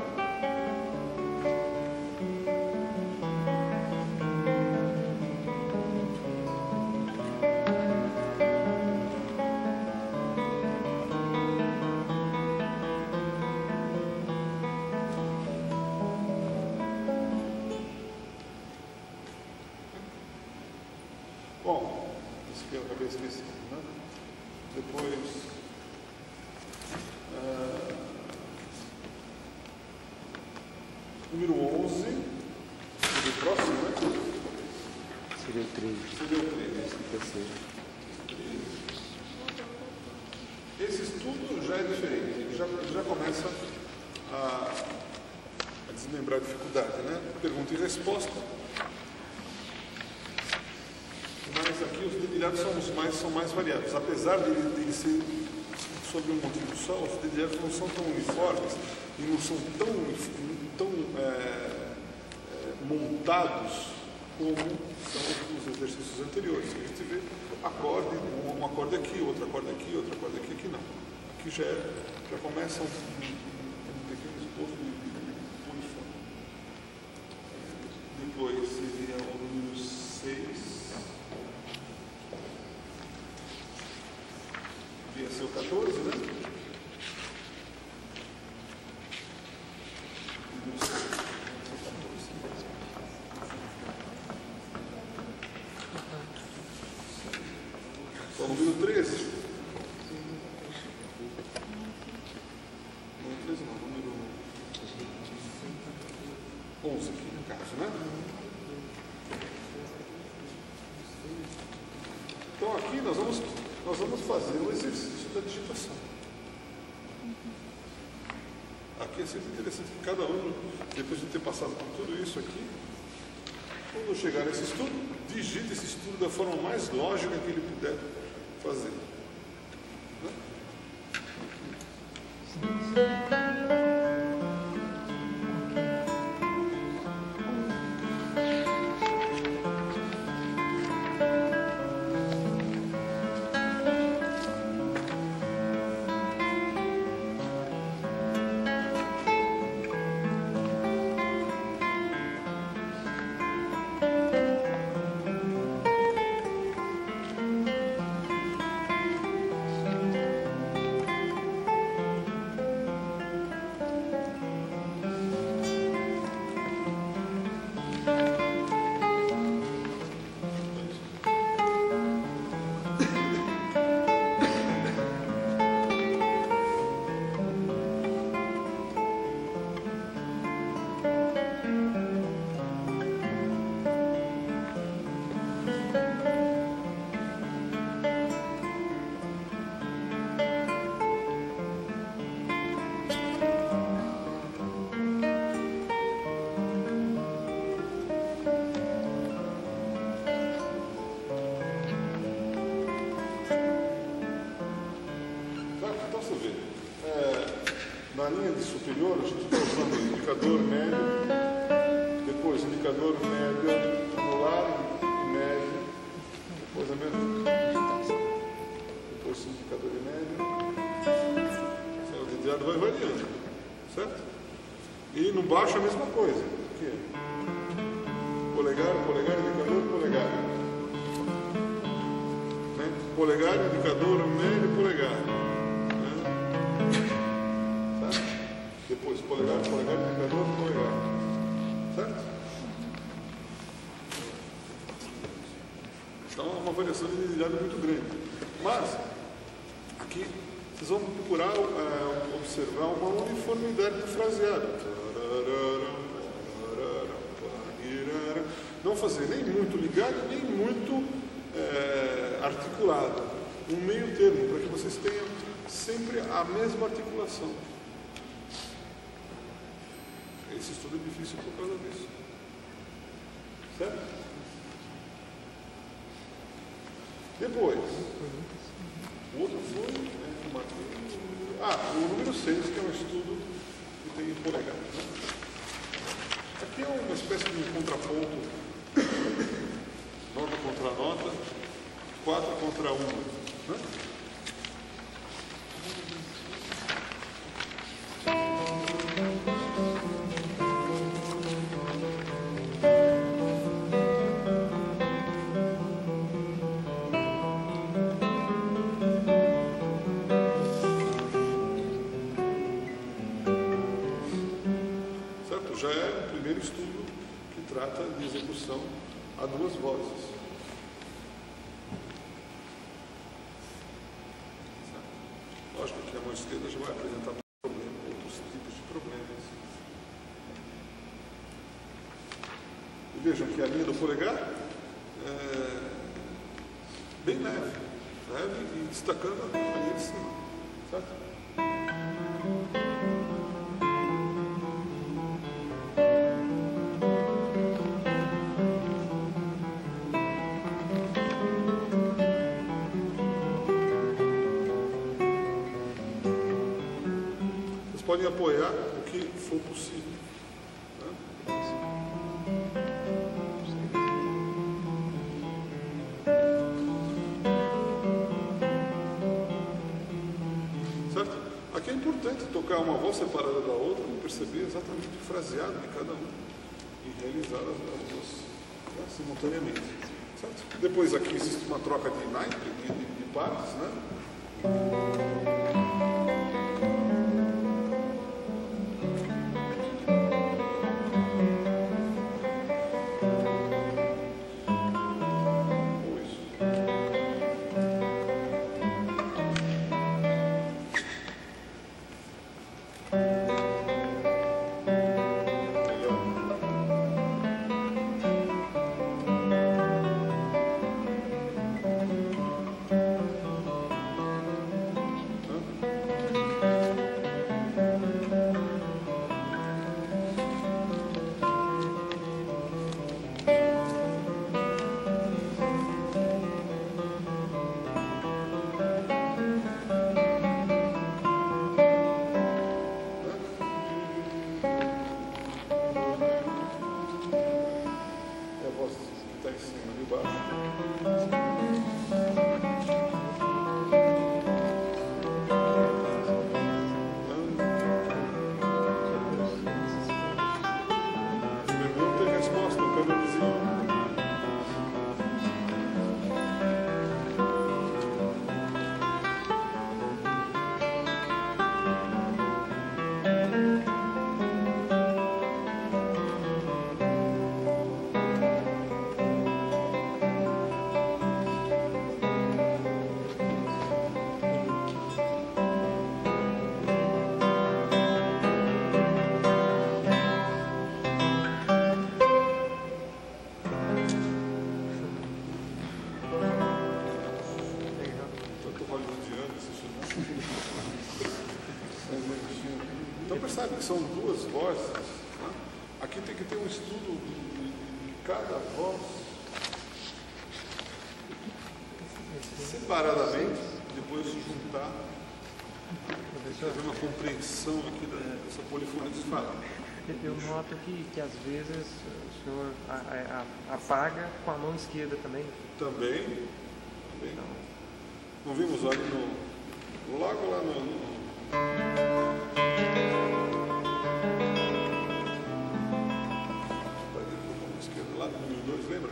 Bom, isso que eu acabei esquecendo, né? Depois, número 11, o próximo, né? Seria o 13. Seria o 13. Esse terceiro. Esse estudo já é diferente, ele já começa a desmembrar a dificuldade, né? Pergunta e resposta. Mas aqui os dedilhados são mais variados. Apesar de ele ser sobre um motivo só, os dedilhados não são tão uniformes e não são tão montados como são os exercícios anteriores. A gente vê acorde, um acorde aqui, outro acorde aqui, outro acorde aqui, aqui não. Aqui já começa um pequeno esboço de polifônia. Depois seria o número 6. Devia ser o 14, né? Então, número 13. Número 13 não, número 11 aqui no caso, né? Então aqui nós vamos fazer o exercício da digitação. Aqui é sempre interessante que cada aluno, depois de ter passado por tudo isso aqui, quando chegar nesse estudo, digite esse estudo da forma mais lógica que ele puder fazer. Né? Na linha de superior, a gente está usando o indicador médio, depois indicador médio anular e médio, depois a mesma digitação, depois indicador e médio, o dedilhado vai variando, certo? E no baixo a mesma coisa, aqui, polegar, polegar, indicador, polegar, né? Polegar, indicador, médio, polegar. Depois polegar, polegar, indicador, polegar. Certo? Então é uma variação de dedilhado muito grande. Mas, aqui, vocês vão procurar observar uma uniformidade do fraseado. Não fazer nem muito ligado, nem muito articulado. Um meio termo, para que vocês tenham sempre a mesma articulação. esse estudo é difícil por causa disso. Certo? Depois, o outro foi, o número 6, que é um estudo que tem em polegar. Né? Aqui é uma espécie de contraponto, nota contra nota, 4 contra 1. Né? Já é o primeiro estudo que trata de execução a duas vozes. Lógico que a mão esquerda já vai apresentar outros tipos de problemas. E vejam que a linha do polegar é bem leve e destacando a linha de cima, certo? Podem apoiar o que for possível. Né? Certo? Aqui é importante tocar uma voz separada da outra e perceber exatamente o fraseado de cada um e realizar as duas, né, simultaneamente. Certo? Depois aqui existe uma troca de naipe, de partes, né? Então percebe que são duas vozes. Né? Aqui tem que ter um estudo de cada voz separadamente, depois se juntar, fazer uma compreensão aqui dessa polifonia que se fala. Eu noto que às vezes o senhor apaga com a mão esquerda também. Também. Não vimos ali logo lá no esquerda, lá no número 2, lembra?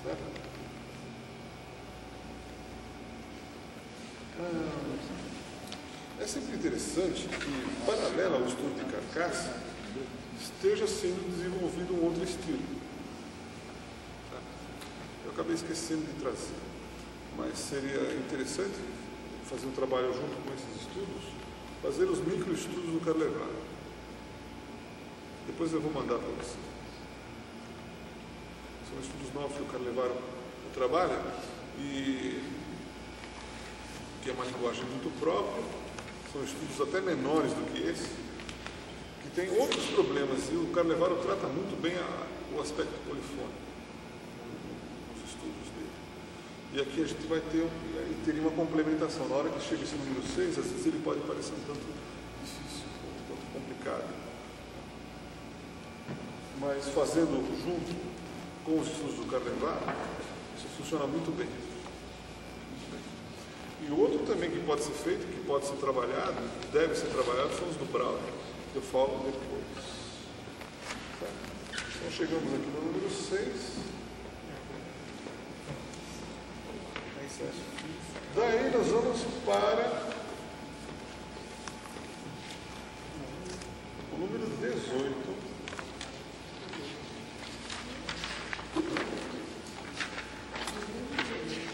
Certo? É sempre interessante que, paralelo ao estudo de carcaça, esteja sendo desenvolvido um outro estilo. Eu acabei esquecendo de trazer, mas seria interessante fazer um trabalho junto com esses estudos, fazer os microestudos do Carlevaro. Depois eu vou mandar para você. São estudos novos que o Carlevaro trabalha e que é uma linguagem muito própria, são estudos até menores do que esse, que tem outros problemas, e o Carlevaro trata muito bem o aspecto polifônico nos estudos dele. E aqui a gente vai ter, teria uma complementação. Na hora que chega esse número 6, às vezes ele pode parecer um tanto difícil, um tanto complicado. Mas fazendo junto com os estudos do Carlevaro, isso funciona muito bem. E outro também que pode ser feito, que pode ser trabalhado, deve ser trabalhado, são os do Brauer, que eu falo depois. Certo? Então chegamos aqui no número 6. Daí nós vamos para o número 18.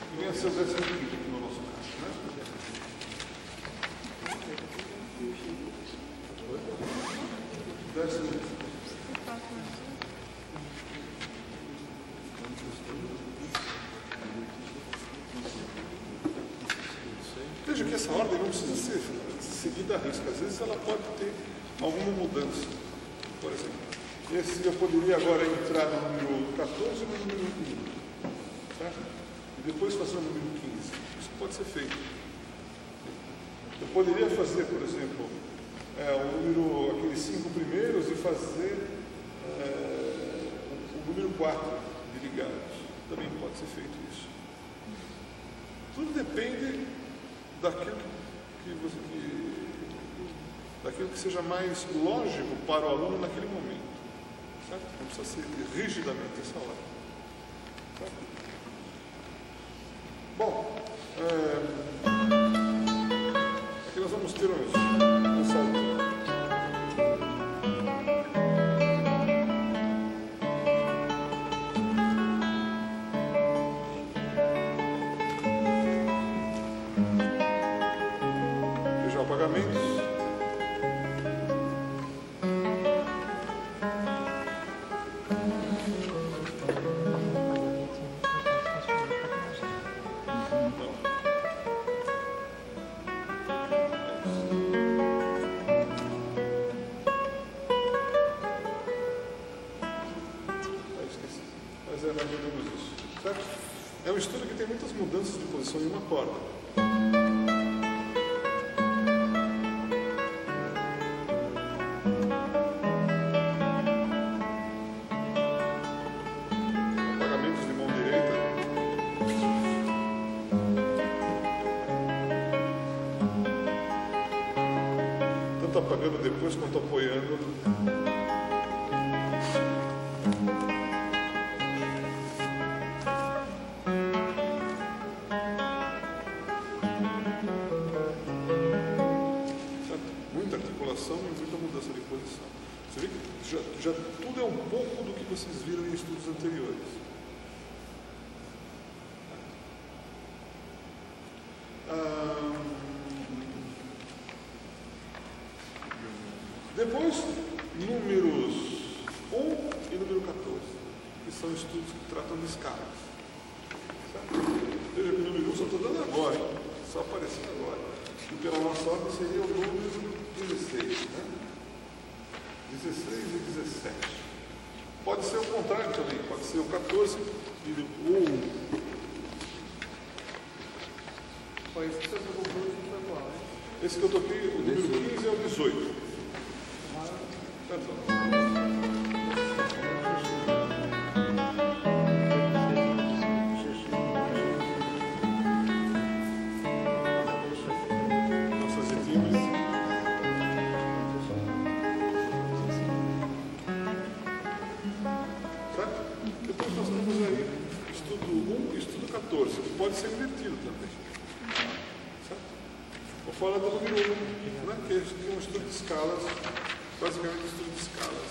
Que vem a ser o 15º aqui no nosso caso, né? Veja que essa ordem não precisa ser seguida à risca. Às vezes ela pode ter alguma mudança. Por exemplo, esse eu poderia agora entrar no número 14 e no número 1. Certo? E depois fazer o número 15. Isso pode ser feito. Eu poderia fazer, por exemplo, aqueles 5 primeiros e fazer o número 4 de ligados. Também pode ser feito isso. Tudo depende daquilo que seja mais lógico para o aluno naquele momento. Certo? Não precisa ser rigidamente essa hora. Certo? Bom, aqui nós vamos ter um salto. Apagamentos. Esqueci. Mas é mais ou menos isso, certo? É um estudo que tem muitas mudanças de posição em uma corda. Apagando depois quanto apoiando. Muita articulação e muita mudança de posição. Você vê que já tudo é um pouco do que vocês viram em estudos anteriores. Depois, números 1 e número 14, que são estudos que tratam de escalas. Certo? Veja que o número 1 só estou dando agora, só apareceu agora. E pela nossa ordem seria o número 16, né? 16 e 17. Pode ser o contrário também, pode ser o 14 e o 1. Esse que você tocou foi qual, né? Esse que eu toquei, o número 15 é o 18. Depois nós temos aí estudo 1 e estudo 14, que pode ser invertido também. Certo? Vou falar do número 1, né? Que é um estudo de escalas, basicamente um estudo de escalas,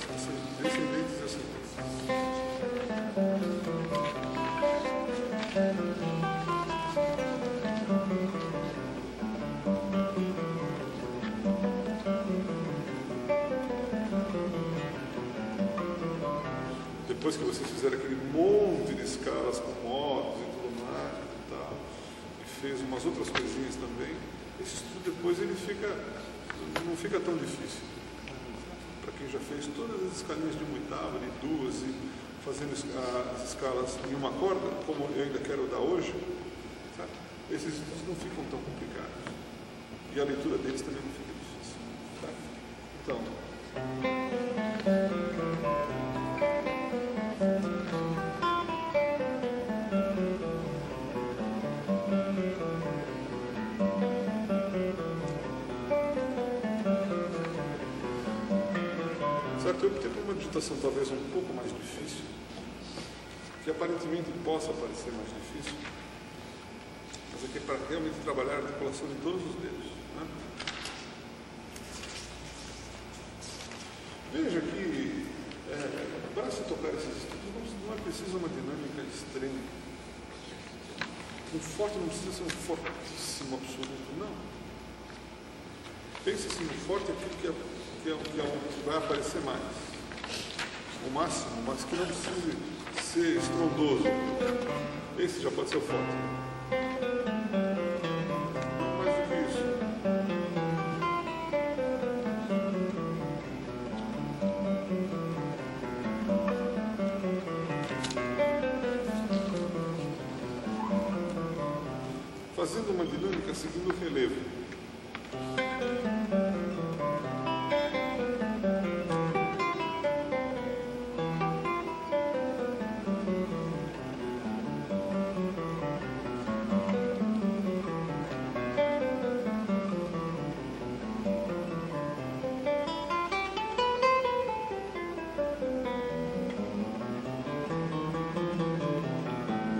descendentes e ascendentes. Depois que vocês fizeram aquele monte de escalas com modos e tudo mais e tal, fez umas outras coisinhas também, esse estudo depois ele não fica tão difícil. Para quem já fez todas as escalinhas de uma oitava, de duas, e fazendo as escalas em uma corda, como eu ainda quero dar hoje, sabe? Esses estudos não ficam tão complicados. E a leitura deles também não fica difícil. Sabe? Então, certo? Eu optei por uma digitação talvez um pouco mais difícil, que aparentemente possa parecer mais difícil, mas aqui é para realmente trabalhar a articulação de todos os dedos. Né? Veja que para se tocar esses estudos não é preciso uma dinâmica extrema. Um forte não precisa ser um fortíssimo absoluto, não. Pense assim, o forte é aquilo que vai aparecer mais. O máximo, mas que não precisa ser estrondoso. Esse já pode ser o forte. Não mais do que isso. Fazendo uma dinâmica seguindo o relevo.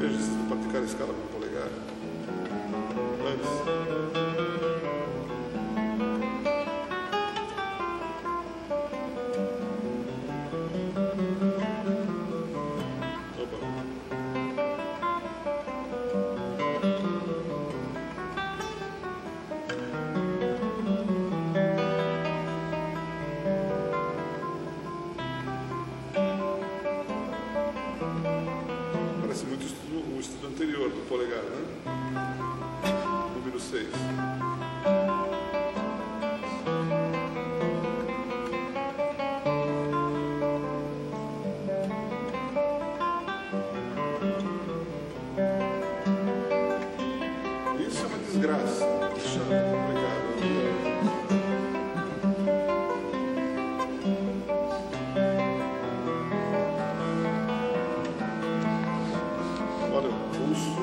Veja se você praticar a escala com o polegar. Parece muito o estudo anterior do polegar, né? Número 6. Isso é uma desgraça, deixar complicado. Olha, o pulso.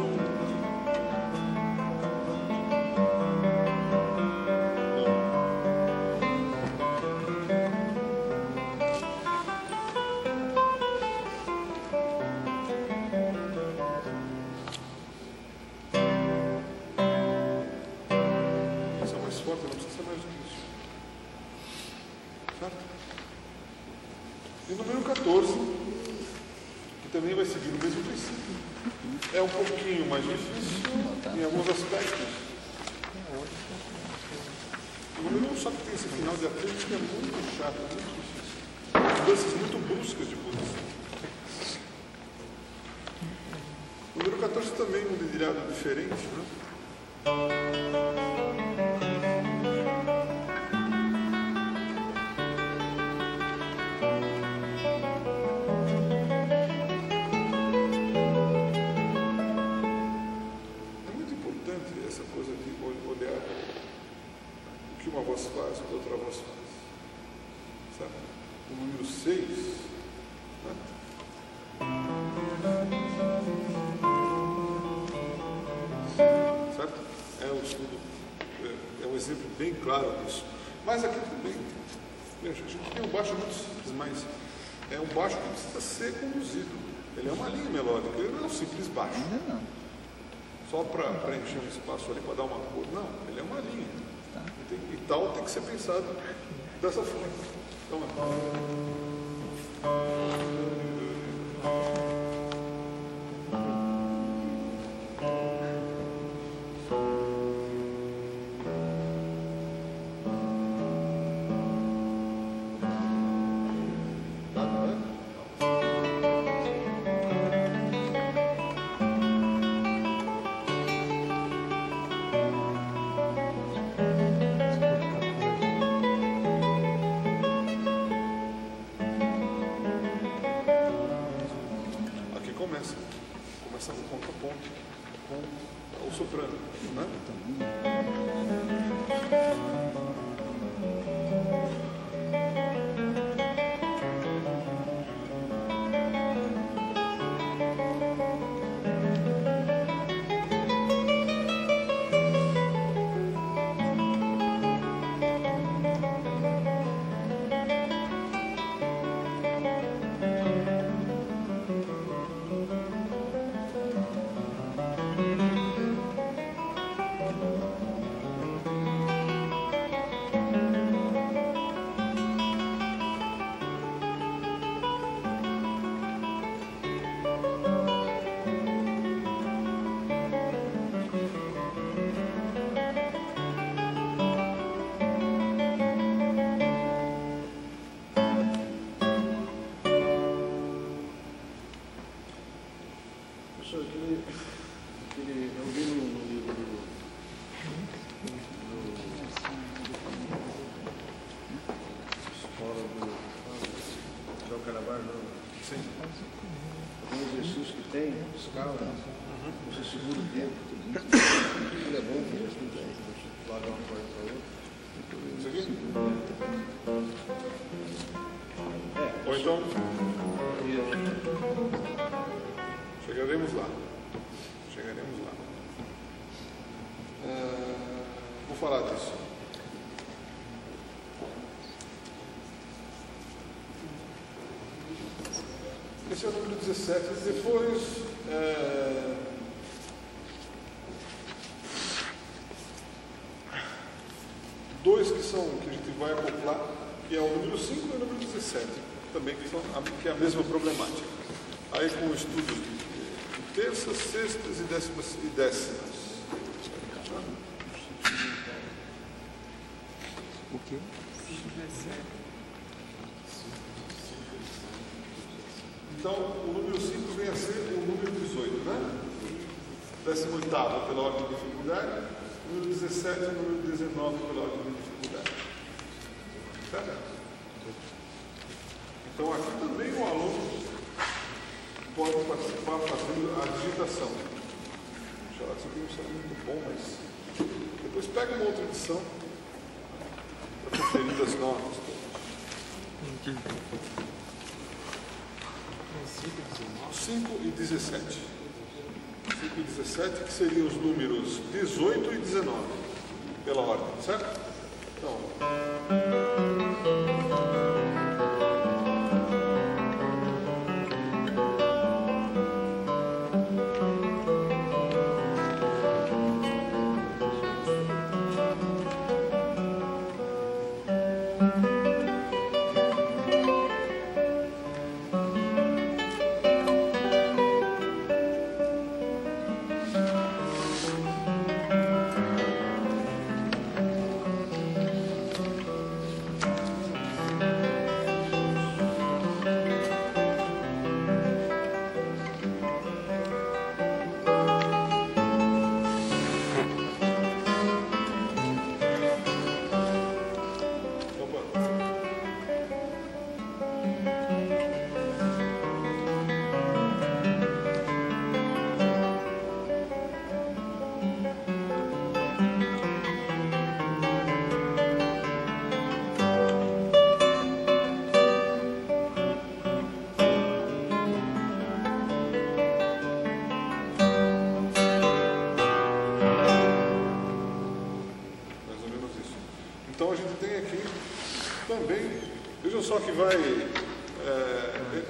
Isso é mais forte, não precisa ser mais difícil. Certo? E o número 14, que também vai seguir o mesmo princípio. É um pouquinho mais difícil em alguns aspectos. O número 1 só que tem esse final de acorde que é muito chato, muito difícil. Mudanças muito bruscas de posição. O número 14 também um dedilhado diferente, né? Essa coisa de olhar o que uma voz faz, o que outra voz faz. Sabe? O número 6, né? Certo? É um estudo, é um exemplo bem claro disso. Mas aqui também, veja, a gente tem um baixo muito simples, mas é um baixo que precisa ser conduzido. Ele é uma linha melódica, ele não é um simples baixo. Só para preencher um espaço ali, para dar uma cor. Não, ele é uma linha. E tal tem que ser pensado dessa forma. Então, ponto com o soprano, né? Eu vi no livro do Escola do João Carnaval, Sim. um exercício que tem, escala, você segura o tempo, tudo é bom para estudar, largar uma coisa para outra. Isso aqui? Ou então, chegaremos lá. Vou falar disso. Esse é o número 17. Depois, dois que a gente vai acoplar, que é o número 5 e o número 17, também que é a mesma problemática. Aí com o estudo de terças, sextas e décimas. O quê? Então, o número 5 vem a ser o número 18, né? 18º pela ordem de dificuldade, o número 17 e o número 19 pela ordem de dificuldade. Certo? Então, aqui também o aluno pode participar fazendo a digitação. Deixa eu lá, isso aqui não sabe muito bom, mas depois pega uma outra edição para conferir as notas. 5 e 17. 5 e 17, que seriam os números 18 e 19, pela ordem, certo? Então, então a gente tem aqui também, vejam só que vai,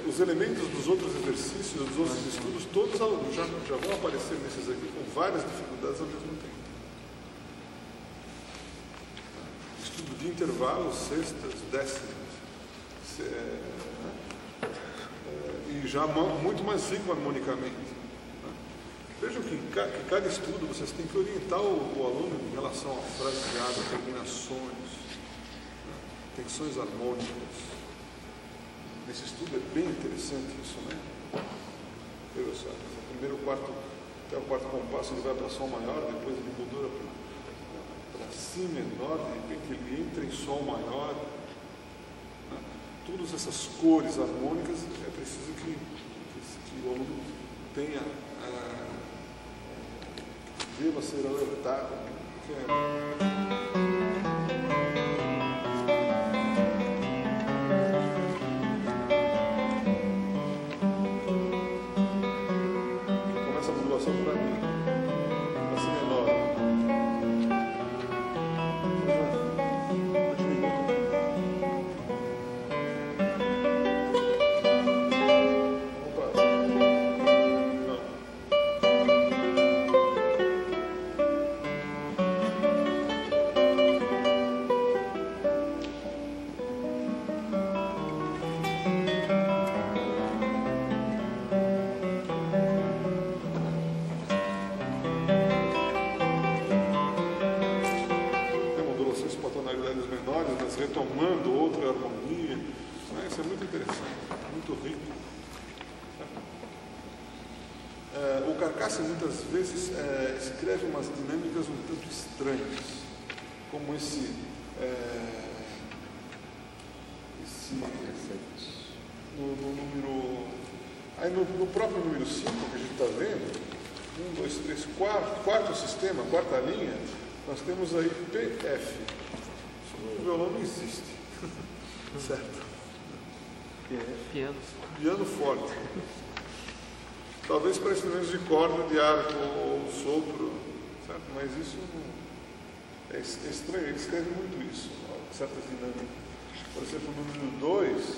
os elementos dos outros exercícios, dos outros estudos, todos já vão aparecer nesses aqui com várias dificuldades ao mesmo tempo. Estudo de intervalos, sextas, décimas, e já muito mais rico harmonicamente. Vejam que em cada estudo vocês têm que orientar o aluno em relação a fraseado, terminações, tensões harmônicas. Nesse estudo é bem interessante isso, né? Veja só, primeiro até o quarto compasso ele vai para Sol maior, depois ele mudou para Si menor, de repente ele entra em Sol maior. Né? Todas essas cores harmônicas é preciso que o aluno tenha deva ser alertado. Que é... Para mim, para ser menor. Vou diminuir. Vamos para. Não. Tonalidades menores, mas retomando outra harmonia. Isso é muito interessante, muito rico. O Carcasse muitas vezes escreve umas dinâmicas um tanto estranhas, como esse no número. Aí no próprio número 5 que a gente está vendo, 1, 2, 3, 4, quarto sistema, quarta linha, nós temos aí PF. O violão não existe. Certo? Piano. Piano forte. Talvez para instrumentos de corda, de arco ou sopro, certo? Mas isso não... é estranho, ele escreve muito isso, certas dinâmicas. Por exemplo, no número 2,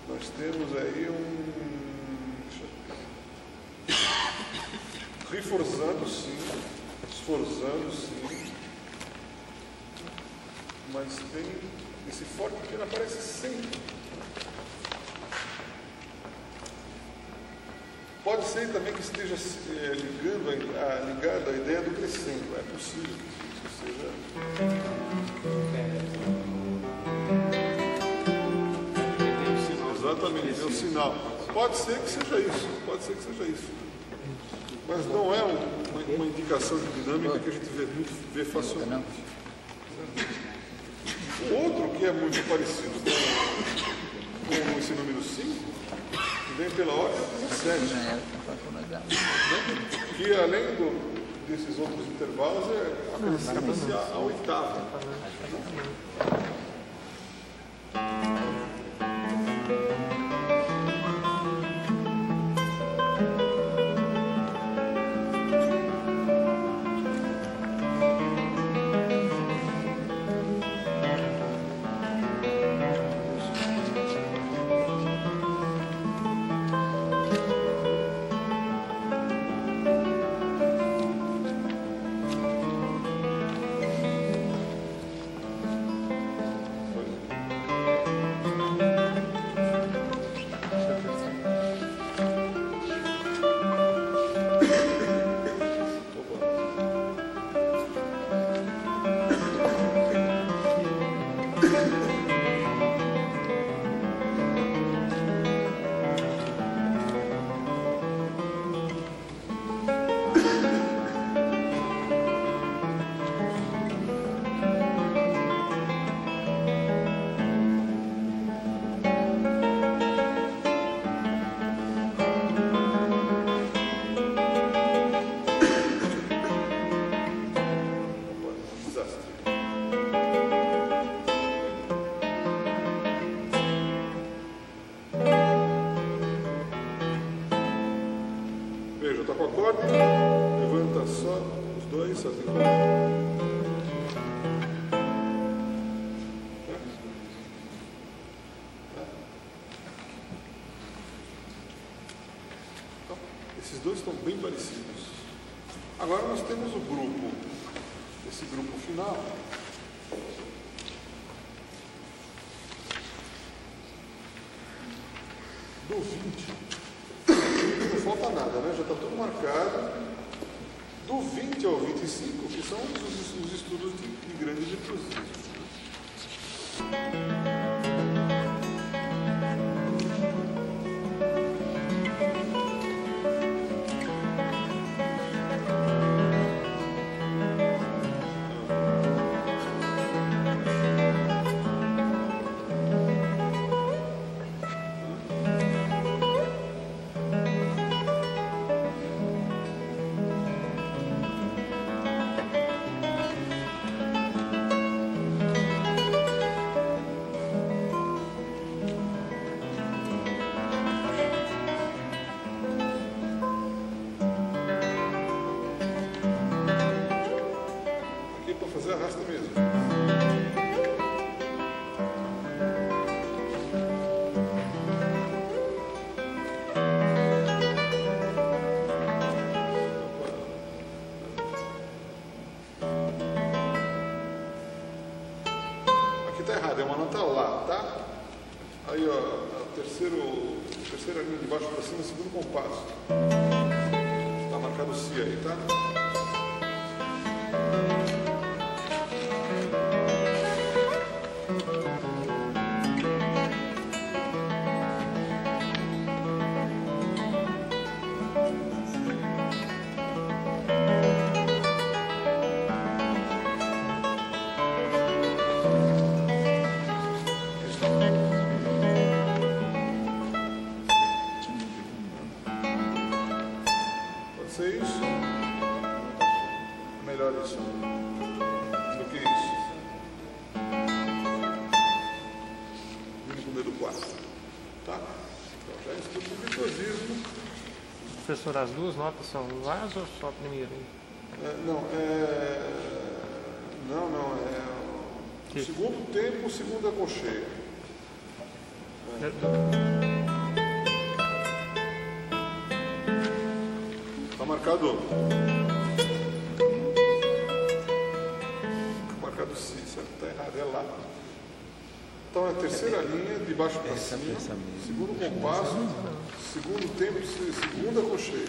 nós temos aí reforçando sim, esforçando sim, mas tem esse forte que aparece sempre. Pode ser também que esteja ligado à ideia do crescendo. É possível que isso seja. Exatamente, é um sinal. Pode ser que seja isso. Mas não é uma indicação de dinâmica que a gente vê facilmente. O outro que é muito parecido com esse número 5, vem pela ordem 17, que além desses outros intervalos acrescenta-se a oitava. Veja, toca o acorde, levanta só os dois, só tem então, esses dois estão bem parecidos. Agora nós temos o grupo, esse grupo final. Do 20. Não falta nada, né? Já está tudo marcado. Do 20 ao 25, que são os estudos de grande virtuosismo. fazer arrasta mesmo. Aqui está errado, é uma nota lá, tá? Aí, ó, a terceira linha de baixo para cima, segundo compasso. Está marcado o Si aí, tá? Pode ser isso? Melhor isso do que isso. Vindo com o dedo 4. Tá? Então já estudo o virtuosismo. Professor, as duas notas são iguais ou só a primeira? Não, o segundo tempo, o segundo é colcheia. Está marcado Si, certo? Está errado, é lá. Então é a terceira linha, de baixo para cima, segundo compasso, segundo tempo, segunda colcheia.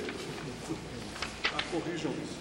Corrijam isso.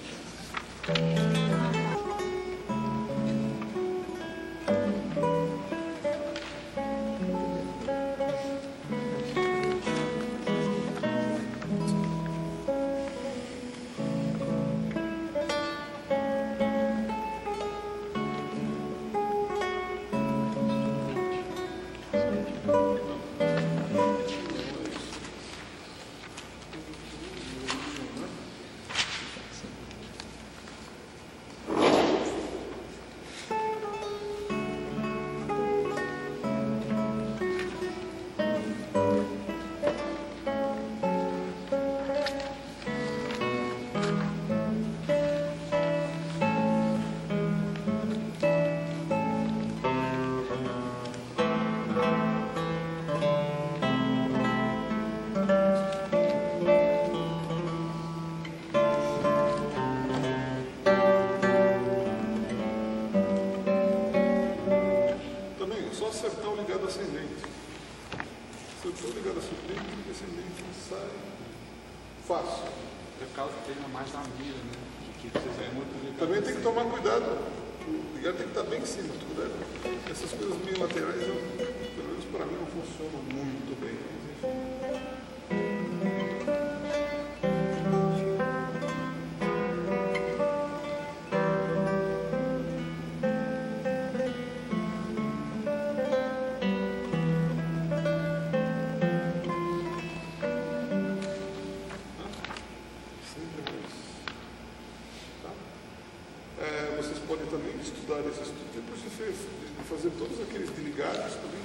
Só acertar o ligado ascendente. Acertou o ligado ascendente, o descendente sai fácil. É caso que treina mais na mira, né? Que precisa muito ligado. Também tem que tomar cuidado. O ligado tem que estar bem em cima. Tudo, né? Essas coisas meio laterais, pelo menos para mim, não funcionam muito bem. Mas enfim. Vocês podem também estudar esse estudo, depois de fazer todos aqueles ligados também.